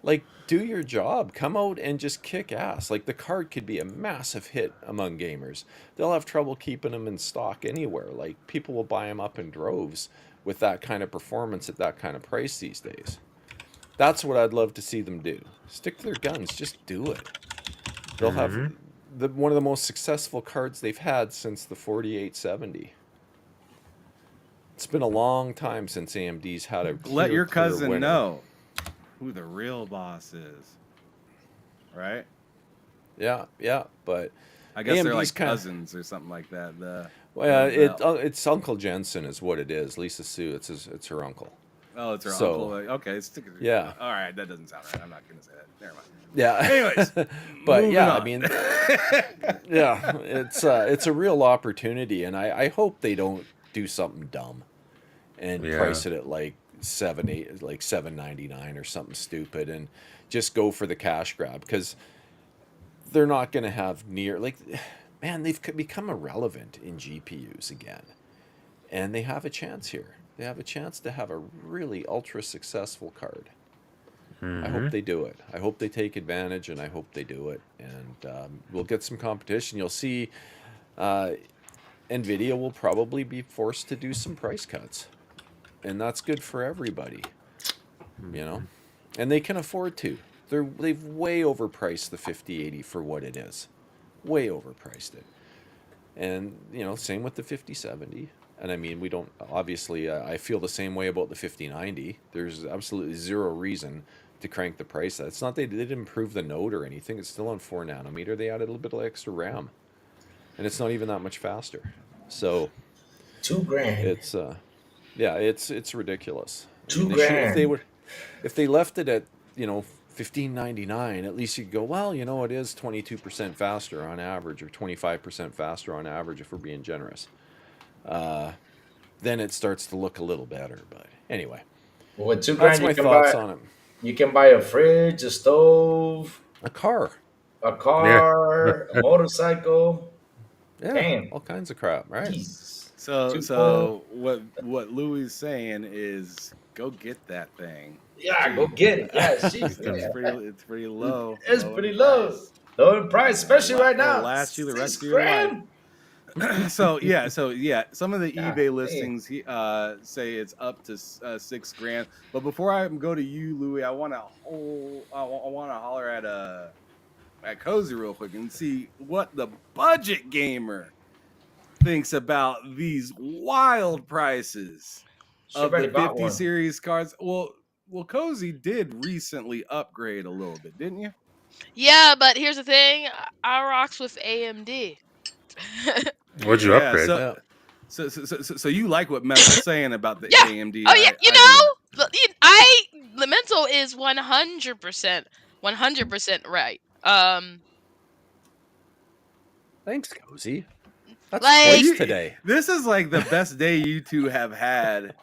Like, do your job. Come out and just kick ass. Like, the card could be a massive hit among gamers. They'll have trouble keeping them in stock anywhere. Like, people will buy them up in droves with that kind of performance at that kind of price these days. That's what I'd love to see them do. Stick to their guns. Just do it. They'll have one of the most successful cards they've had since the 4870. It's been a long time since AMD's had a Let your clear cousin winner. know who the real boss is, right? Yeah, but I guess they're AMD's like kinda- cousins or something like that. Well, the- it's Uncle Jensen is what it is. Lisa Sue, it's her uncle. oh, it's her so- uncle. Like, okay, stick it. Yeah. All right, that doesn't sound right. I'm not gonna say that. Never mind. Yeah. Anyways, but moving yeah, on. I mean, yeah, it's a real opportunity, and I hope they don't do something dumb and Yeah. price it at like $7.99 or something stupid, and just go for the cash grab, because they're not going to have man, they've become irrelevant in GPUs again, and they have a chance here. They have a chance to have a really ultra successful card. I hope they do it. I hope they take advantage, and I hope they do it. And we'll get some competition. You'll see NVIDIA will probably be forced to do some price cuts. And that's good for everybody, And they can afford to. They've way overpriced the 5080 for what it is. Way overpriced it. And, same with the 5070. And I mean, we don't, obviously, I feel the same way about the 5090. There's absolutely zero reason to crank the price. It's not they didn't improve the node or anything. It's still on 4 nanometer. They added a little bit of extra RAM, and it's not even that much faster. So $2,000. it's it's ridiculous. I mean, $2,000. if they left it at $15.99, at least you'd go, well, it is 22% faster on average, or 25% faster on average if we're being generous. Then it starts to look a little better. But anyway, Well, with $2,000, that's my thoughts on it. You can buy a fridge, a stove, A car. a a motorcycle. Yeah, Damn. all kinds of crap, right? Jesus. So what Louis is saying is go get that thing. Yeah, go get it. Yeah, jeez. It's pretty low. It's pretty low. Low in price, especially right now. It'll last you the rest of your $6,000. life. so yeah, some of the God eBay damn. listings say it's up to $6,000. But before I go to you, Louis, I want to holler at Cozy real quick and see what the budget gamer thinks about these wild prices She of already the bought 50 one. series cards. Well, Cozy did recently upgrade a little bit, didn't you? Yeah, but here's the thing. I rocks with AMD. What'd you upgrade? So you like what Mental's saying about the Yeah. AMD? Oh yeah, the mental is 100% right. Thanks, Cozy. That's Like- twice today. This is like the best day you two have had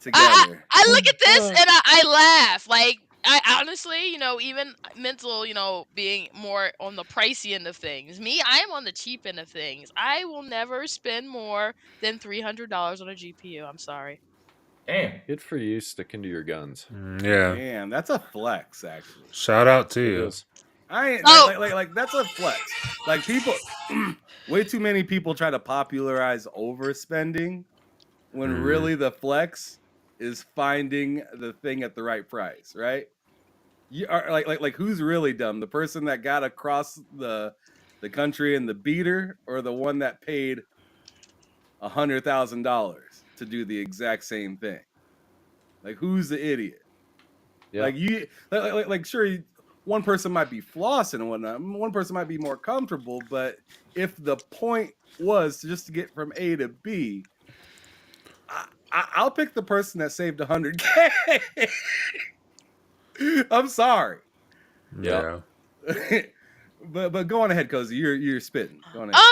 together. I look at this and I laugh. Like, I honestly, even mental, being more on the pricey end of things. Me, I am on the cheap end of things. I will never spend more than $300 on a GPU. I'm sorry. Damn. Good for you, sticking to your guns. Yeah. Damn, that's a flex, actually. Shout out to It you. is. I ain't Oh. like that's a flex. Like people, way too many people try to popularize overspending, when really the flex is finding the thing at the right price, right? You are like who's really dumb? The person that got across the country in the beater, or the one that paid $100,000 to do the exact same thing? Like, who's the idiot? Yeah. Like you, like sure, one person might be flossing and whatnot. One person might be more comfortable, but if the point was just to get from A to B, I'll pick the person that saved $100K. I'm sorry. Yeah. but go on ahead, Cozy. You're spitting. Go on ahead.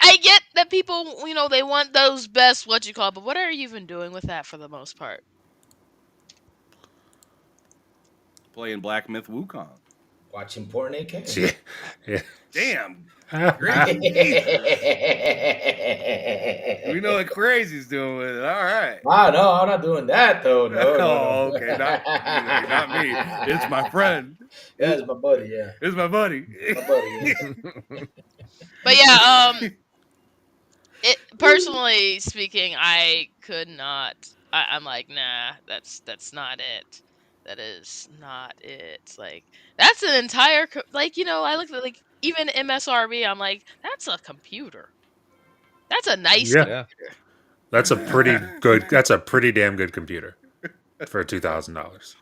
I get that people, they want those best but what are you even doing with that for the most part? Playing Black Myth Wukong. Watching porn AK. Yeah. Yeah. Damn. Crazy. We know what Crazy's doing with it. All right. Ah, no, I'm not doing that though. No, Oh, okay. Not me. It's my friend. Yeah, it's my buddy. Yeah, It's my buddy. my buddy. Yeah. But yeah, personally speaking, I could not. I'm like, nah, that's not it. That is not it. Like, that's an entire I look at even MSRP. I'm like, that's a computer. That's a nice. Yeah. Yeah. That's a pretty good. That's a pretty damn good computer for $2,000.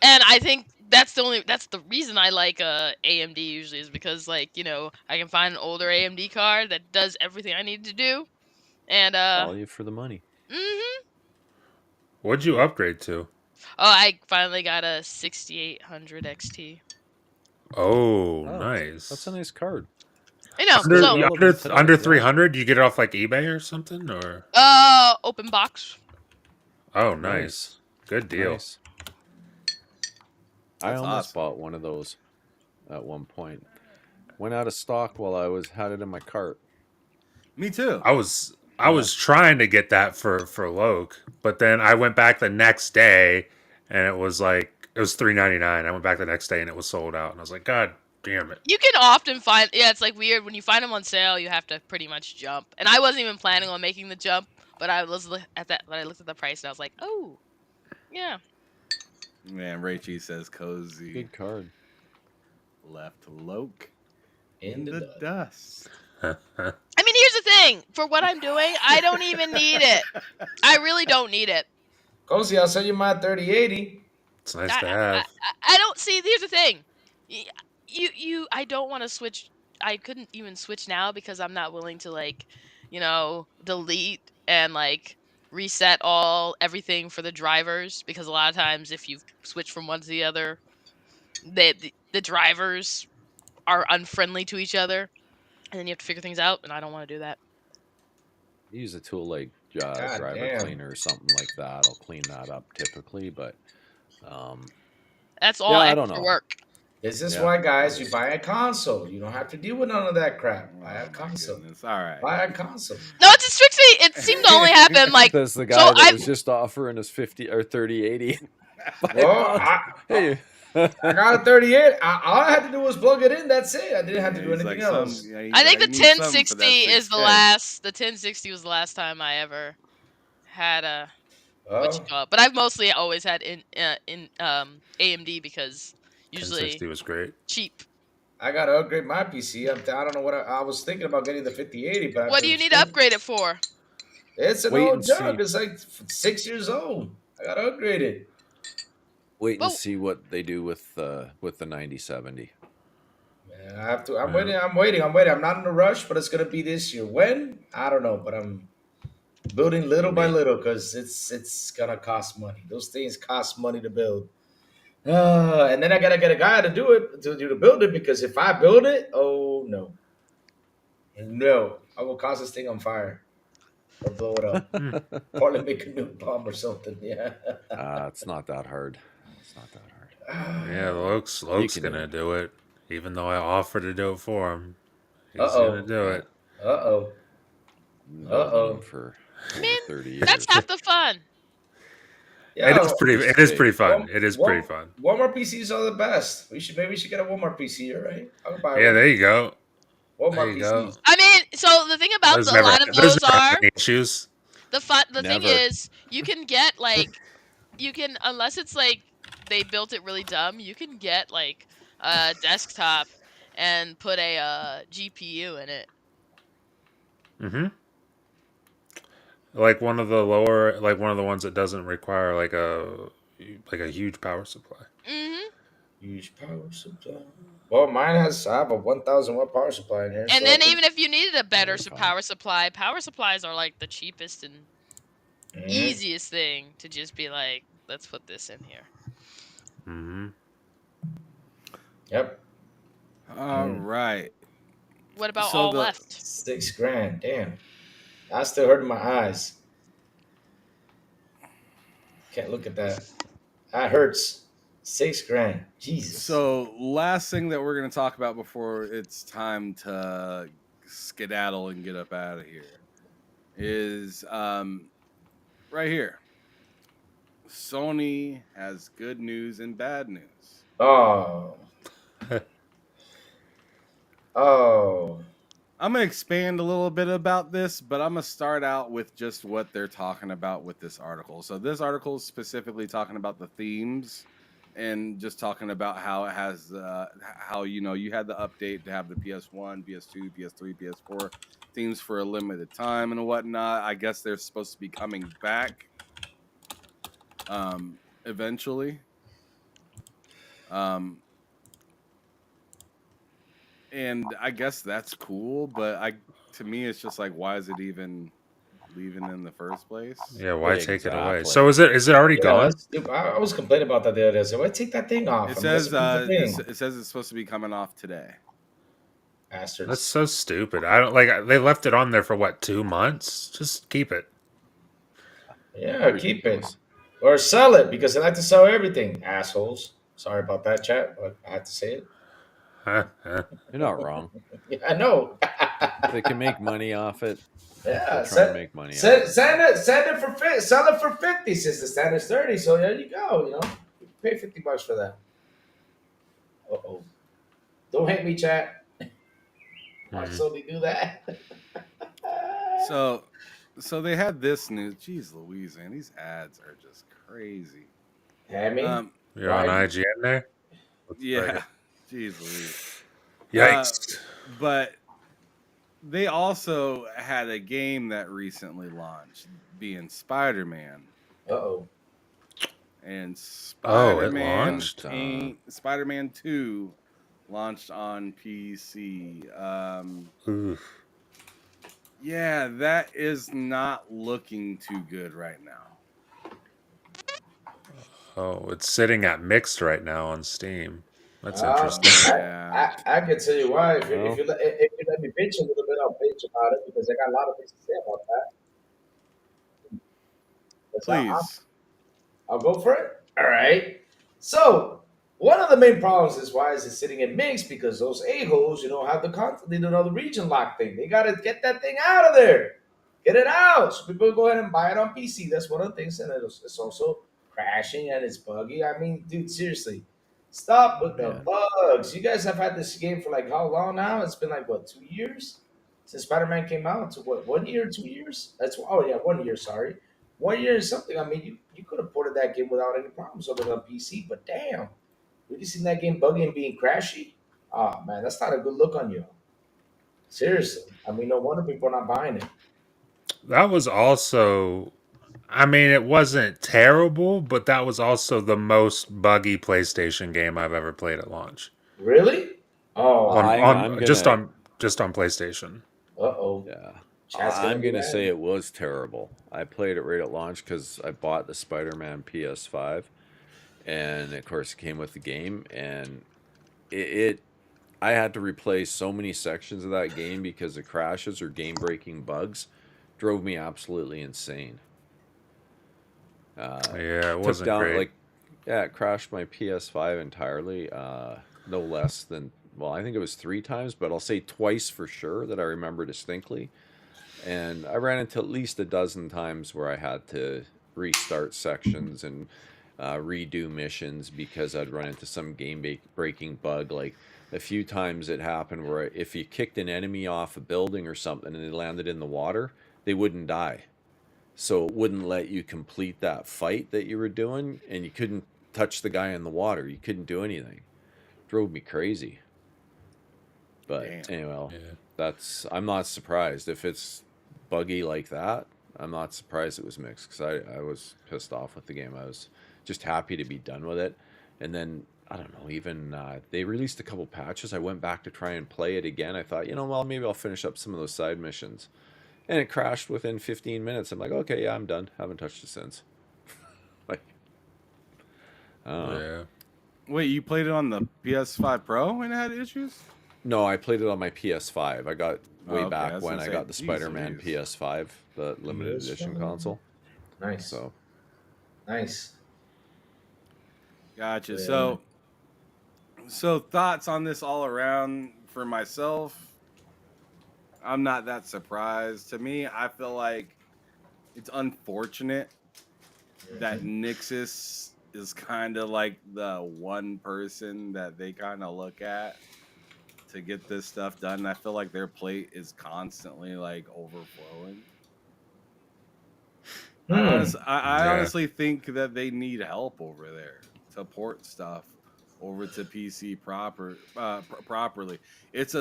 And I think that's the reason I like AMD usually is because like I can find an older AMD card that does everything I need to do, and Value for the money. What'd you upgrade to? Oh, I finally got a 6800 XT. Oh, Oh, that's a nice. nice card. I know. Under So relevant today, under yeah. 300, you get it off like eBay or something, or open box. oh, Nice. nice, good deal. Nice. I That's almost awesome. bought one of those at one point. Went out of stock while I had it in my cart. Me too. I was trying to get that for Loke, but then I went back the next day, and it was $3.99. I went back the next day, and it was sold out, and I was like, God damn it! You can often find, it's like weird when you find them on sale. You have to pretty much jump. And I wasn't even planning on making the jump, but I looked at the price and I was like, oh, yeah. Man, Rachie says cozy. Good card. Left Loke In the dust. I mean, here's the thing. For what I'm doing, I don't even need it. I really don't need it. Cozy, I'll sell you my 3080. It's nice to have. I don't see. Here's the thing. I don't want to switch. I couldn't even switch now because I'm not willing to delete and reset everything for the drivers, because a lot of times if you switch from one to the other, the drivers are unfriendly to each other, and then you have to figure things out, and I don't want to do that. Use a tool like God Driver damn. Cleaner or something like that. I'll clean that up typically, but That's all I don't extra know. work. This is Yeah. why, guys, you buy a console. You don't have to deal with none of that crap. Buy a console. Goodness. All right. Buy a console. No, it's strictly. It seemed to only happen Says the guy so that I was just offering us 50 or 3080. Well, Hey, I got a 38. All I had to do was plug it in. That's it. I didn't have to do He's anything like else. I think the he needs something for 1060 that is the 6K. last. The 1060 was the last time I ever had a but I've mostly always had in AMD because usually 1060 was great. cheap. I got to upgrade my PC. I don't know what I was thinking about getting the 5080, but What do you need to upgrade it for? It's an Wait old and junk. see. It's like 6 years old. I got to upgrade it. wait and Well- see what they do with the 9070. Man, I have to. I'm waiting. I'm not in a rush, but it's gonna be this year. When? I don't know, but I'm building little by little because it's gonna cost money. Those things cost money to build. And then I gotta get a guy to do it to build it, because if I build it, oh no, I will cause this thing on fire or blow it up, or make a new bomb or something. Yeah. It's not that hard. It's not that hard. Yeah, Loke's can gonna do it, even though I offered to do it for him. He's Uh-oh. gonna do it. Uh-oh. For I mean, 30 years. that's half the fun. Yeah. It is pretty fun. It is Wal- pretty fun. Walmart PCs are the best. Maybe we should get a Walmart PC, all right? I'll buy Yeah, one. there you go. Walmart There you go. PCs. I mean, so the thing about There's a never, lot of there's those never are any issues. the thing Never. is you can get unless it's like they built it really dumb, you can get a desktop and put a GPU in it. Mm-hmm. Like one of the ones that doesn't require like a huge power supply. Mm-hmm. Huge power supply. Well, I have a 1,000 watt power supply in here. And so then I can- even if you needed a better Fine. power supplies are like the cheapest and Mhm. easiest thing to just be like, let's put this in here. Mm-hmm. Yep. All right. What about So all the- left? $6,000. Damn. I still hurting my eyes. Can't look at that. That hurts. $6,000. Jesus. So last thing that we're gonna talk about before it's time to skedaddle and get up out of here is right here. Sony has good news and bad news. Oh. Oh. I'm gonna expand a little bit about this, but I'm gonna start out with just what they're talking about with this article. So this article is specifically talking about the themes and just talking about how it has how you had the update to have the PS1, PS2, PS3, PS4 themes for a limited time and whatnot. I guess they're supposed to be coming back eventually. And I guess that's cool, but to me, it's just like, why is it even leaving in the first place? Yeah, why take it away? Exactly. So is it already Yeah, gone? that's stupid. I was complaining about that the other day. I said, why take that thing off? It I mean, that's a says beautiful thing. it says it's supposed to be coming off today. That's Bastards. so stupid. I don't like. They left it on there for what, 2 months? Just keep it. Yeah, keep it. Ridiculous. Or sell it because they like to sell everything. Assholes. Sorry about that, chat, but I had to say it. Huh, huh. You're not wrong. Yeah, I know. If they can make money off it, Yeah, they'll try to make money off it. sell it for sell it for 50 since the standard's 30. So there you go. You know, you pay $50 for that. Uh-oh. Don't hate me, chat. Why Mhm. so they do that? So they had this news. Jeez Louise, man, these ads are just crazy. Hammy? You're on Why? IGN there? Looks Yeah, like it. jeez Louise. Yikes. But they also had a game that recently launched, being Spider-Man. Uh-oh. And Oh, it Spider-Man launched? Spider-Man 2 launched on PC. Oof. Yeah, that is not looking too good right now. Oh, it's sitting at mixed right now on Steam. That's I, interesting. Yeah. I can tell you why. If you, Well, if you let me bitch a little bit, I'll bitch about it because I got a lot of things to say about that. But Please. I'll go for it. All right. So one of the main problems is why is it sitting in mixed because those a-holes, have they don't know the region lock thing. They gotta get that thing out of there. Get it out. So people go ahead and buy it on PC. That's one of the things, and it's also crashing and it's buggy. I mean, dude, seriously. Stop with the man. bugs. You guys have had this game for like how long now? It's been like what, 2 years? Since Spider-Man came out to what, 1 year, 2 years? That's 1 year, sorry. 1 year is something. I mean, you could have ported that game without any problems over on PC, but damn, really seen that game buggy and being crashy? Oh man, that's not a good look on you. Seriously. I mean, no wonder people are not buying it. That was also, I mean, it wasn't terrible, but that was also the most buggy PlayStation game I've ever played at launch. Really? Oh On man. I'm on just gonna on just on PlayStation. Uh-oh. yeah. Chat's gonna I'm be gonna say mad. it was terrible. I played it right at launch because I bought the Spider-Man PS5, and of course it came with the game, and it I had to replay so many sections of that game because the crashes or game-breaking bugs drove me absolutely insane. Yeah, it Took wasn't down great. like yeah, it crashed my PS5 entirely. No less than well, I think it was 3 times, but I'll say twice for sure that I remember distinctly. And I ran into at least a dozen times where I had to restart sections and redo missions because I'd run into some breaking bug. Like a few times it happened where if you kicked an enemy off a building or something and they landed in the water, they wouldn't die. So it wouldn't let you complete that fight that you were doing, and you couldn't touch the guy in the water. You couldn't do anything. Drove me crazy. But Damn. anyway, Yeah. I'm not surprised if it's buggy like that. I'm not surprised it was mixed because I was pissed off with the game. I was just happy to be done with it. And then I don't know, even they released a couple patches. I went back to try and play it again. I thought, well, maybe I'll finish up some of those side missions. And it crashed within 15 minutes. I'm like, okay, yeah, I'm done. Haven't touched it since. Like, I don't know. Yeah. Wait, you played it on the PS5 Pro and it had issues? No, I played it on my PS5. I got way Oh, okay, I back was when gonna I say, got the geez Spider-Man Louise. PS5, the limited edition PS5. console. Nice. So, Nice. Gotcha. Yeah. So thoughts on this all around for myself? I'm not that surprised. To me, I feel like it's unfortunate that Nixus is kind of like the one person that they kind of look at to get this stuff done. I feel like their plate is constantly like overflowing. I Yeah. honestly think that they need help over there to port stuff over to PC properly. It's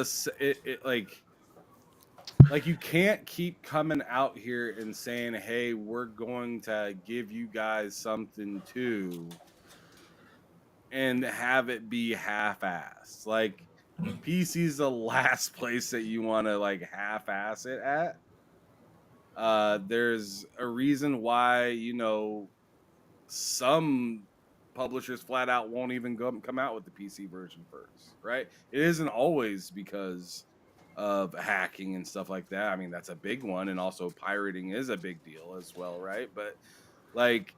like you can't keep coming out here and saying, "Hey, we're going to give you guys something too," and have it be half-assed. Like PC's the last place that you want to like half-ass it at. There's a reason why, you know, some publishers flat out won't even come out with the PC version first, right? It isn't always because of hacking and stuff like that. I mean, that's a big one, and also pirating is a big deal as well, right? But like,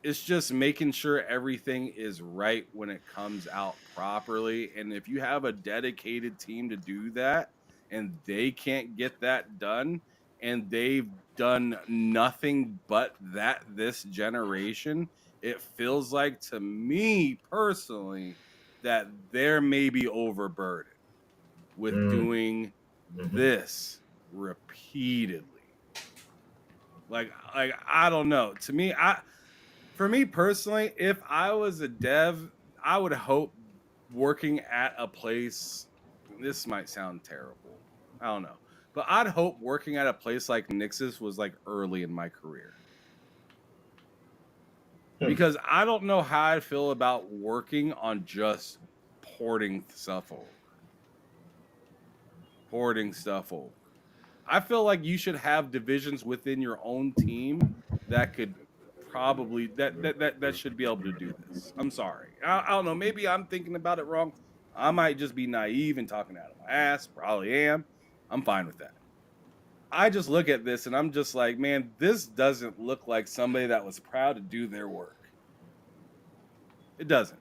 it's just making sure everything is right when it comes out properly. And if you have a dedicated team to do that and they can't get that done, and they've done nothing but that this generation, it feels like to me personally that they're maybe overburdened with doing this repeatedly. Like I don't know. To me, for me personally, if I was a dev, I would hope working at a place. This might sound terrible. I don't know. But I'd hope working at a place like Nixus was like early in my career. Because I don't know how I feel about working on just porting stuff over. I feel like you should have divisions within your own team that could probably that should be able to do this. I'm sorry. I don't know. Maybe I'm thinking about it wrong. I might just be naive and talking out of my ass. Probably am. I'm fine with that. I just look at this and I'm just like, man, this doesn't look like somebody that was proud to do their work. It doesn't.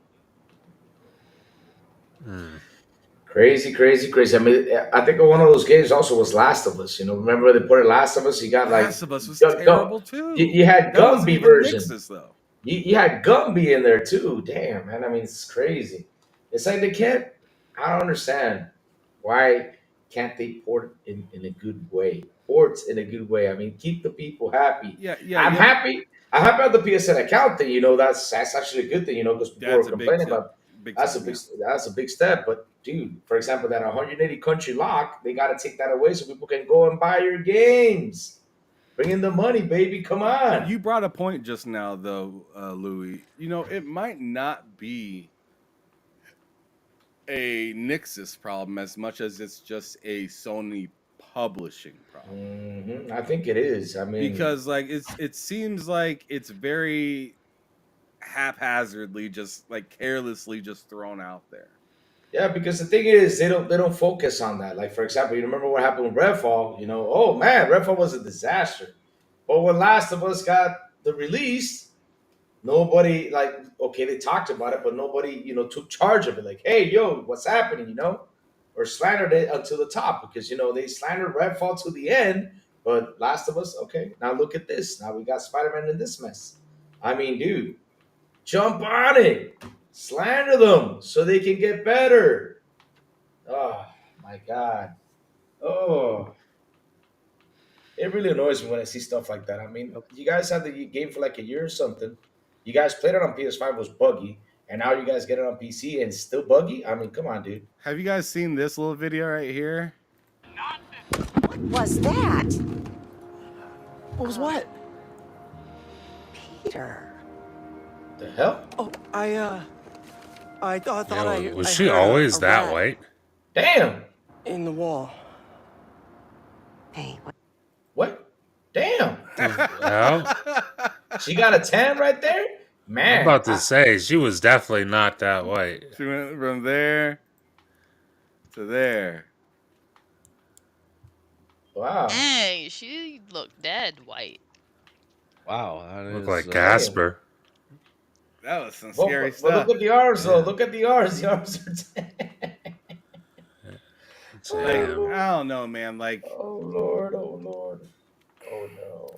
Crazy. I mean, I think one of those games also was Last of Us. You know, remember they put it Last of Us? You got like Last of Us was terrible too. You had That wasn't Gumby even version. Nixus, though. You had Gumby in there too. Damn, man. I mean, it's crazy. It's like they can't. I don't understand why can't they port in a good way? Ports in a good way. I mean, keep the people happy. Yeah. I'm happy. I'm happy about the PSN account thing. You know, that's actually a good thing. You know, because people That's were a big complaining tip. about. Big That's time, a big step. But dude, for example, that 180 country lock, they got to take that away so people can go and buy your games. Bring in the money, baby. Come on. You brought a point just now, though, Louis. You know, it might not be a Nixus problem as much as it's just a Sony publishing problem. I think it is. I mean, Because like it seems like it's very haphazardly, just like carelessly, just thrown out there. yeah, because the thing is, they don't focus on that. Like for example, you remember what happened with Redfall? You know, oh man, Redfall was a disaster. But when Last of Us got the release, nobody like okay, they talked about it, but nobody took charge of it. Like, hey, yo, what's happening? You know, or slandered it until the top because they slandered Redfall to the end, but Last of Us, okay, now look at this. Now we got Spider-Man in this mess. I mean, dude, jump on it, slander them so they can get better. Oh my god. Oh, it really annoys me when I see stuff like that. I mean, you guys had the game for like a year or something. You guys played it on PS5, it was buggy, and now you guys get it on PC and it's still buggy. I mean, come on, dude. Have you guys seen this little video right here? What was that? What was what? Peter. The hell? Oh, I thought I was I she heard always a that rat white? Damn. in the wall. Hey, What? Damn. Well, She got a 10 right there? Man. I'm about to say she was definitely not that white. She went from there to there. Wow. Dang, she looked dead white. Wow, that Look is like Casper. That was some Well, scary but stuff. look at the arms, though. Look at the arms. The arms are 10. Like, Damn. I don't know, man. Like, Oh, Lord. Oh, Lord. Oh, no.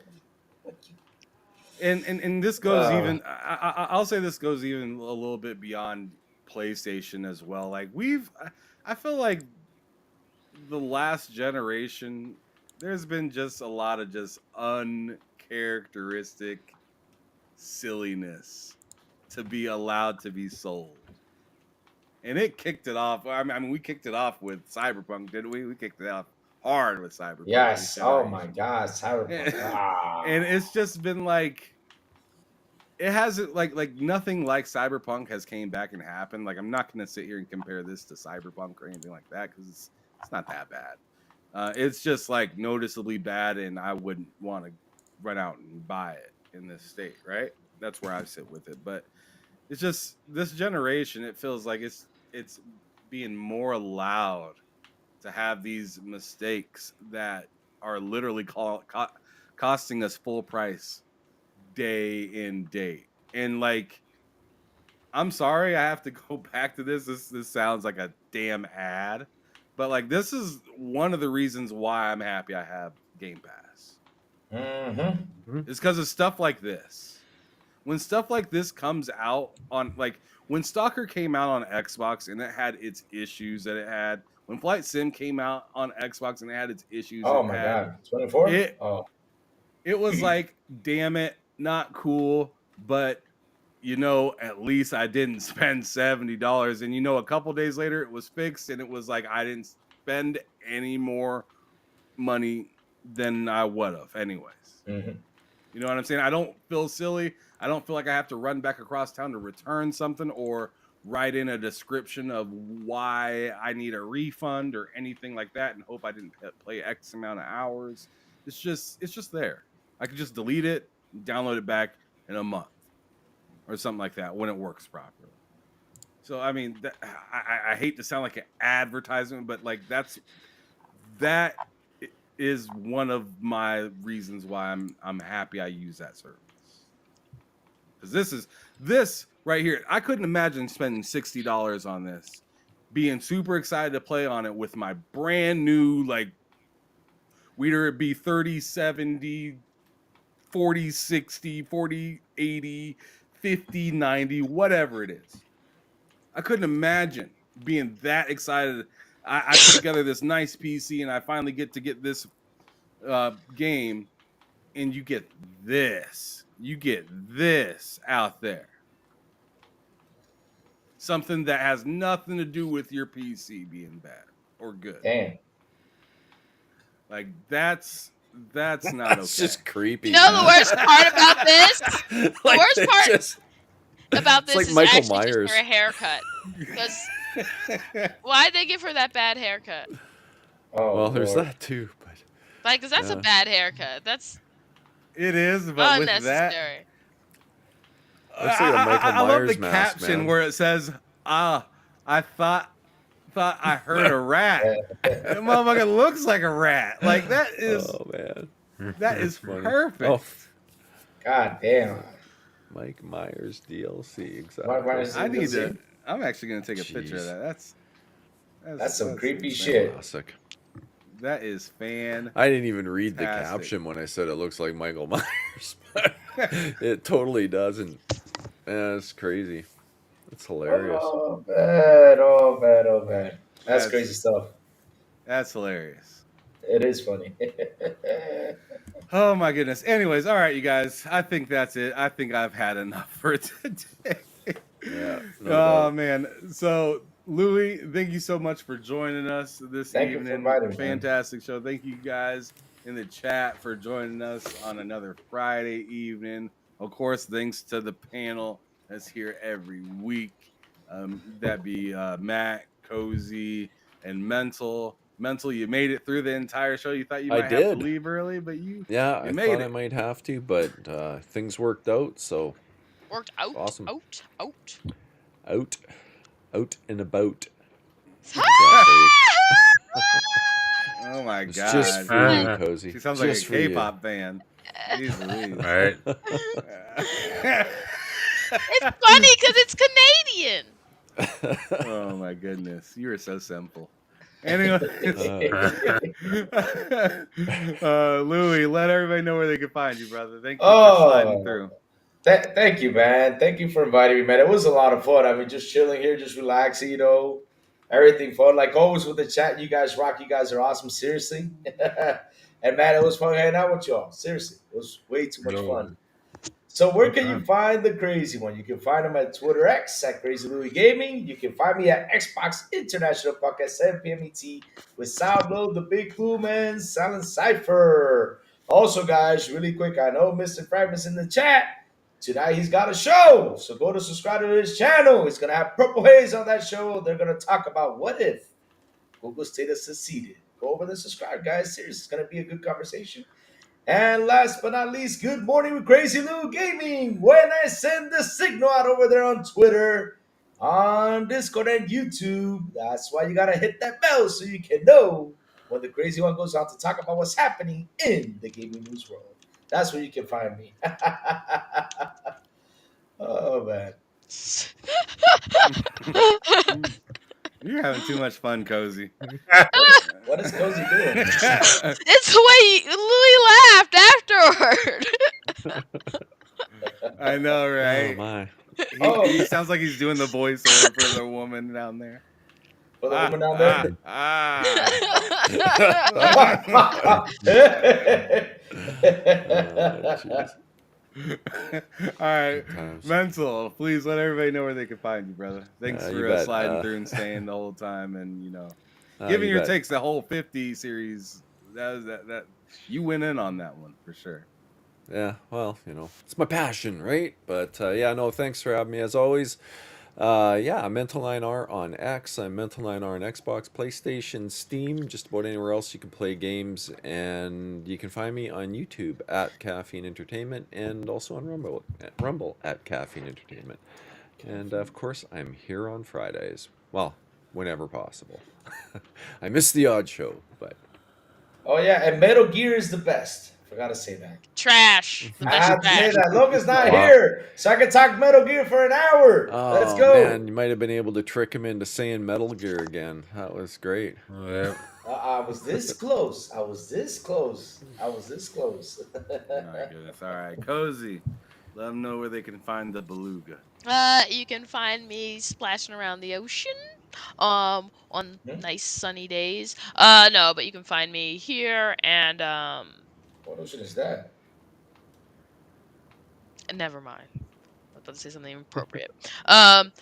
and this goes even. I'll say this goes even a little bit beyond PlayStation as well. Like I feel like the last generation, there's been just a lot of just uncharacteristic silliness to be allowed to be sold. And it kicked it off. I mean, we kicked it off with Cyberpunk, didn't we? We kicked it off hard with Cyberpunk. Yes. this Oh, generation. my God. Cyberpunk. Ah. And it's just been like, it hasn't like nothing like Cyberpunk has came back and happened. Like I'm not gonna sit here and compare this to Cyberpunk or anything like that because it's not that bad. It's just like noticeably bad, and I wouldn't want to run out and buy it in this state, right? That's where I sit with it. But it's just this generation, it feels like it's being more allowed to have these mistakes that are literally costing us full price day in day. And like I'm sorry I have to go back to this sounds like a damn ad, but like this is one of the reasons why I'm happy I have Game Pass. It's because of stuff like this. When stuff like this comes out on like when Stalker came out on Xbox and it had its issues that it had, when Flight Sim came out on Xbox and it had its issues Oh it my had, God, 24. it was like, damn it, not cool, but at least I didn't spend $70. And a couple days later it was fixed and it was like I didn't spend any more money than I would have anyways. You know what I'm saying? I don't feel silly. I don't feel like I have to run back across town to return something or write in a description of why I need a refund or anything like that and hope I didn't play X amount of hours. It's just there. I could just delete it, download it back in a month or something like that when it works properly. So I mean, I hate to sound like an advertisement, but like that is one of my reasons why I'm happy I use that service. Because this right here, I couldn't imagine spending $60 on this, being super excited to play on it with my brand new like, whether it be 3070, 4060, 4080, 5090, whatever it is. I couldn't imagine being that excited. I put together this nice PC and I finally get this game, and you get this out there. Something that has nothing to do with your PC being bad or good. Damn. Like that's not okay. That's just creepy. You know the worst part about this? The Like, worst they part just- about this like is Michael actually Myers. just her haircut. Because why'd they give her that bad haircut? Oh, well, there's Lord. that too. But Like, 'cause that's a Yeah. bad haircut. That's It is, but with that, unnecessary. looks like a Michael I love Myers the mask, caption man. where it says, I thought I heard a rat. That motherfucker looks like a rat. Like that is Oh man, that is funny. perfect. Oh, God damn. Mike Myers DLC, exactly. Mike Myers I need DLC. to. I'm actually gonna take a picture of Jeez. that. That's some creepy insane. shit. Classic. That is fan. I didn't even read the Fantastic. caption when I said it looks like Michael Myers, but it totally doesn't. Yeah, it's crazy. It's hilarious. Oh, bad. Oh, bad. Oh, bad. That's That's- crazy stuff. That's hilarious. It is funny. Oh my goodness. Anyways, all right, you guys. I think that's it. I think I've had enough for today. Yeah. no Oh doubt. man. So Louis, thank you so much for joining us this Thank you for evening. inviting me, man. Fantastic show. Thank you guys in the chat for joining us on another Friday evening. Of course, thanks to the panel that's here every week. That be Matt, Cozy, and Mental. Mental, you made it through the entire show. You thought you I might have did. to leave early, but you Yeah, I made thought I it. might have to, but things worked out. So Worked out, Awesome. out. out and about. Oh my It's god. just for you, Cozy. She sounds like Just a for you. K-pop band. Jeez Louise. All right. It's funny because it's Canadian. Oh my goodness, you are so simple. Anyway, Louis, let everybody know where they can find you, brother. Thank you for sliding through. Thank you, man. Thank you for inviting me, man. It was a lot of fun. I mean, just chilling here, just relaxing, everything fun. Like always with the chat, you guys rock. You guys are awesome. Seriously. And man, it was fun hanging out with y'all. Seriously. It was way too much fun. So where can you find the crazy one? You can find him at Twitter X at Crazy Louis Gaming. You can find me at Xbox International Podcast 7 p.m. ET with Soundload, The Big Boom, and Silent Cypher. Also, guys, really quick, I know Mr. Fragment's in the chat. Tonight he's got a show, so go to subscribe to his channel. He's gonna have Purple Haze on that show. They're gonna talk about what if Google Status seceded. Go over and subscribe, guys. Seriously, it's gonna be a good conversation. And last but not least, good morning with Crazy Lou Gaming. When I send the signal out over there on Twitter, on Discord, and YouTube, that's why you gotta hit that bell so you can know when the crazy one goes out to talk about what's happening in the gaming news world. That's where you can find me. Oh man. You're having too much fun, Cozy. What is Cozy doing? It's the way Louis laughed afterward. I know, Oh right? my. He sounds like he's doing the voiceover for the woman down there. For the woman down there. Jeez. All right, times. Mental. Please let everybody know where they can find you, brother. Thanks You for bet, sliding through and staying the whole time, and giving you your bet. takes. The whole 50 series. That you went in on that one for sure. Yeah, well, it's my passion, right? But yeah, no, thanks for having me as always. Yeah, I'm Mental9R on X. I'm Mental9R on Xbox, PlayStation, Steam, just about anywhere else you can play games. And you can find me on YouTube at Caffeine Entertainment and also on Rumble at Caffeine Entertainment. And of course, I'm here on Fridays. Well, whenever possible. I miss the odd show, but Oh yeah, and Metal Gear is the best. Forgot to say that. Trash. The I best have to say trash. that. Logan's not Wow. here, so I can talk Metal Gear for an hour. Let's oh go. man, you might have been able to trick him into saying Metal Gear again. That was great. Yeah. I was this close. I was this close. I was this close. Oh my goodness. All right, Cozy. Let them know where they can find the beluga. You can find me splashing around the ocean, on nice sunny days. No, but you can find me here and What ocean is that? never mind. I was about to say something inappropriate. Jeez.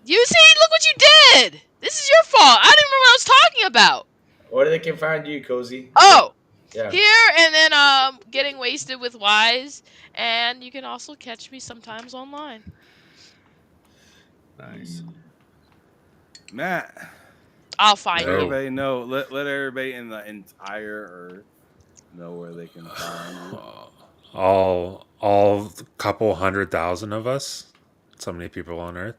You see, look what you did. This is your fault. I didn't remember what I was talking about. Where they can find you, Cozy? Oh, Yeah. here and then getting wasted with Wise, and you can also catch me sometimes online. Nice. Matt. I'll find Let you. everybody know. Let everybody in the entire Earth know where they can find you. All couple 100,000 of us. So many people on Earth.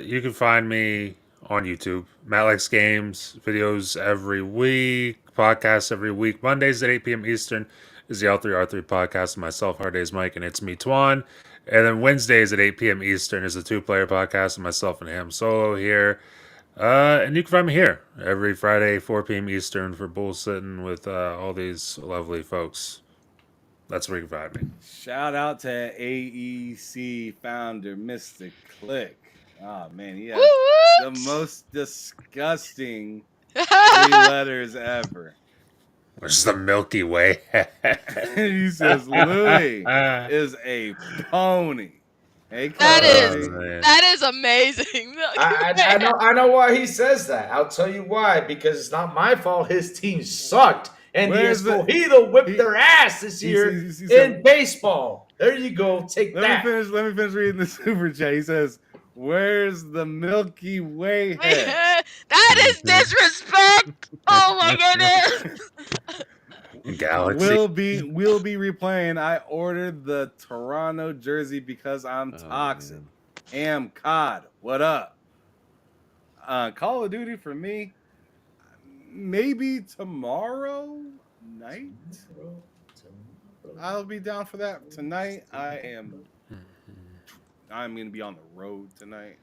You can find me on YouTube. Matt Likes Games videos every week. Podcasts every week. Mondays at 8 p.m. Eastern is the L3R3 podcast with myself, Hard Days Mike, and it's me, Twan. And then Wednesdays at 8 p.m. Eastern is the Two-Player podcast with myself and Ham Solo here. And you can find me here every Friday, 4 p.m. Eastern for BullSittin with all these lovely folks. That's where you can find me. Shout out to AEC founder Mr. Click. Oh man, he has the most disgusting 3 letters ever. Where's the Milky Way? He says Louis is a pony. Hey, that is amazing. I know why he says that. I'll tell you why. Because it's not my fault. His team sucked, and the Escogido whipped their ass this year in baseball. There you go. Take that. Let me finish reading the super chat. He says, "Where's the Milky Way head?" That is disrespect. Oh my goodness. Galaxy. We'll be replaying. I ordered the Toronto jersey because I'm toxic. Am COD. What up? Call of Duty for me. Maybe tomorrow night. I'll be down for that. Tonight I'm gonna be on the road tonight.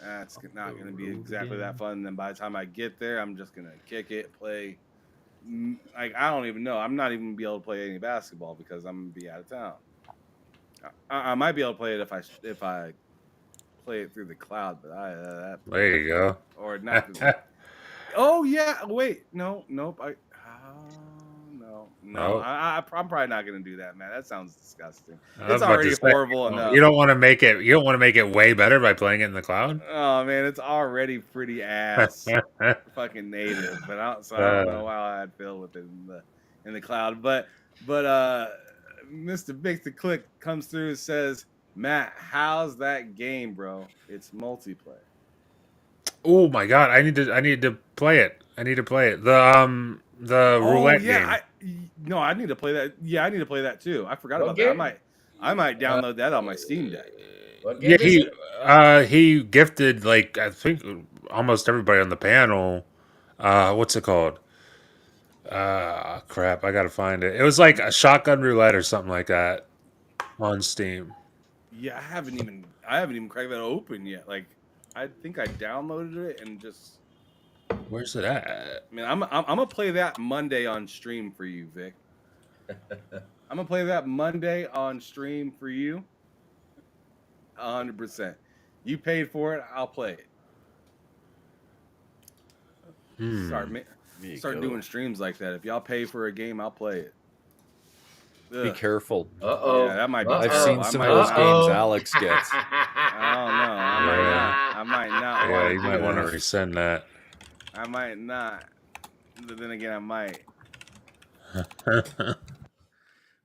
That's not gonna be exactly that fun. And then by the time I get there, I'm just gonna kick it, play. Like I don't even know. I'm not even gonna be able to play any basketball because I'm gonna be out of town. I might be able to play it if I play it through the cloud, but there you go. Or not. Oh yeah, wait, nope. No. Oh. I'm probably not gonna do that, man. That sounds disgusting. I was It's about to already say, horrible enough. You don't want to make it. You don't want to make it way better by playing it in the cloud. Oh man, it's already pretty ass, fucking native. But I don't know how I'd feel with it in the cloud. But Mr. Big the Click comes through and says, Matt, how's that game, bro? It's multiplayer. Oh my god, I need to play it. I need to play it. The roulette game. I need to play that. Yeah, I need to play that too. I forgot What about game? that. I might download that on my Steam Deck. What game is it? He gifted like I think almost everybody on the panel. What's it called? Crap, I gotta find it. It was like a shotgun roulette or something like that on Steam. Yeah, I haven't even cracked that open yet. Like, I think I downloaded it and just. Where's it at? Man, I'm gonna play that Monday on stream for you, Vic. I'm gonna play that Monday on stream for you. 100%. You paid for it, I'll play it. Start doing streams like that. If y'all pay for a game, I'll play it. Be careful. Uh-oh. Yeah, that might be. I've terrible. seen some I of those might games not. Alex gets. I don't know. I might not. Yeah, you wanna might do want to this. resend that. I might not. But then again, I might. But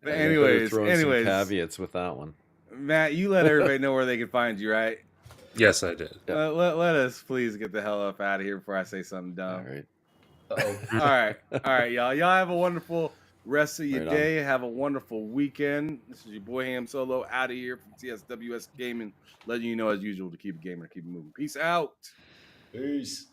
anyways, Some caveats with that one. Matt, you let everybody know where they can find you, right? Yes, I did. Yeah. Let us please get the hell up out of here before I say something dumb. All right. Uh-oh. All right, y'all. Y'all have a wonderful rest of your Right on. day. Have a wonderful weekend. This is your boy Ham Solo out of here from TSWS Gaming, letting you know as usual to keep it gaming, keep it moving. Peace out. Peace.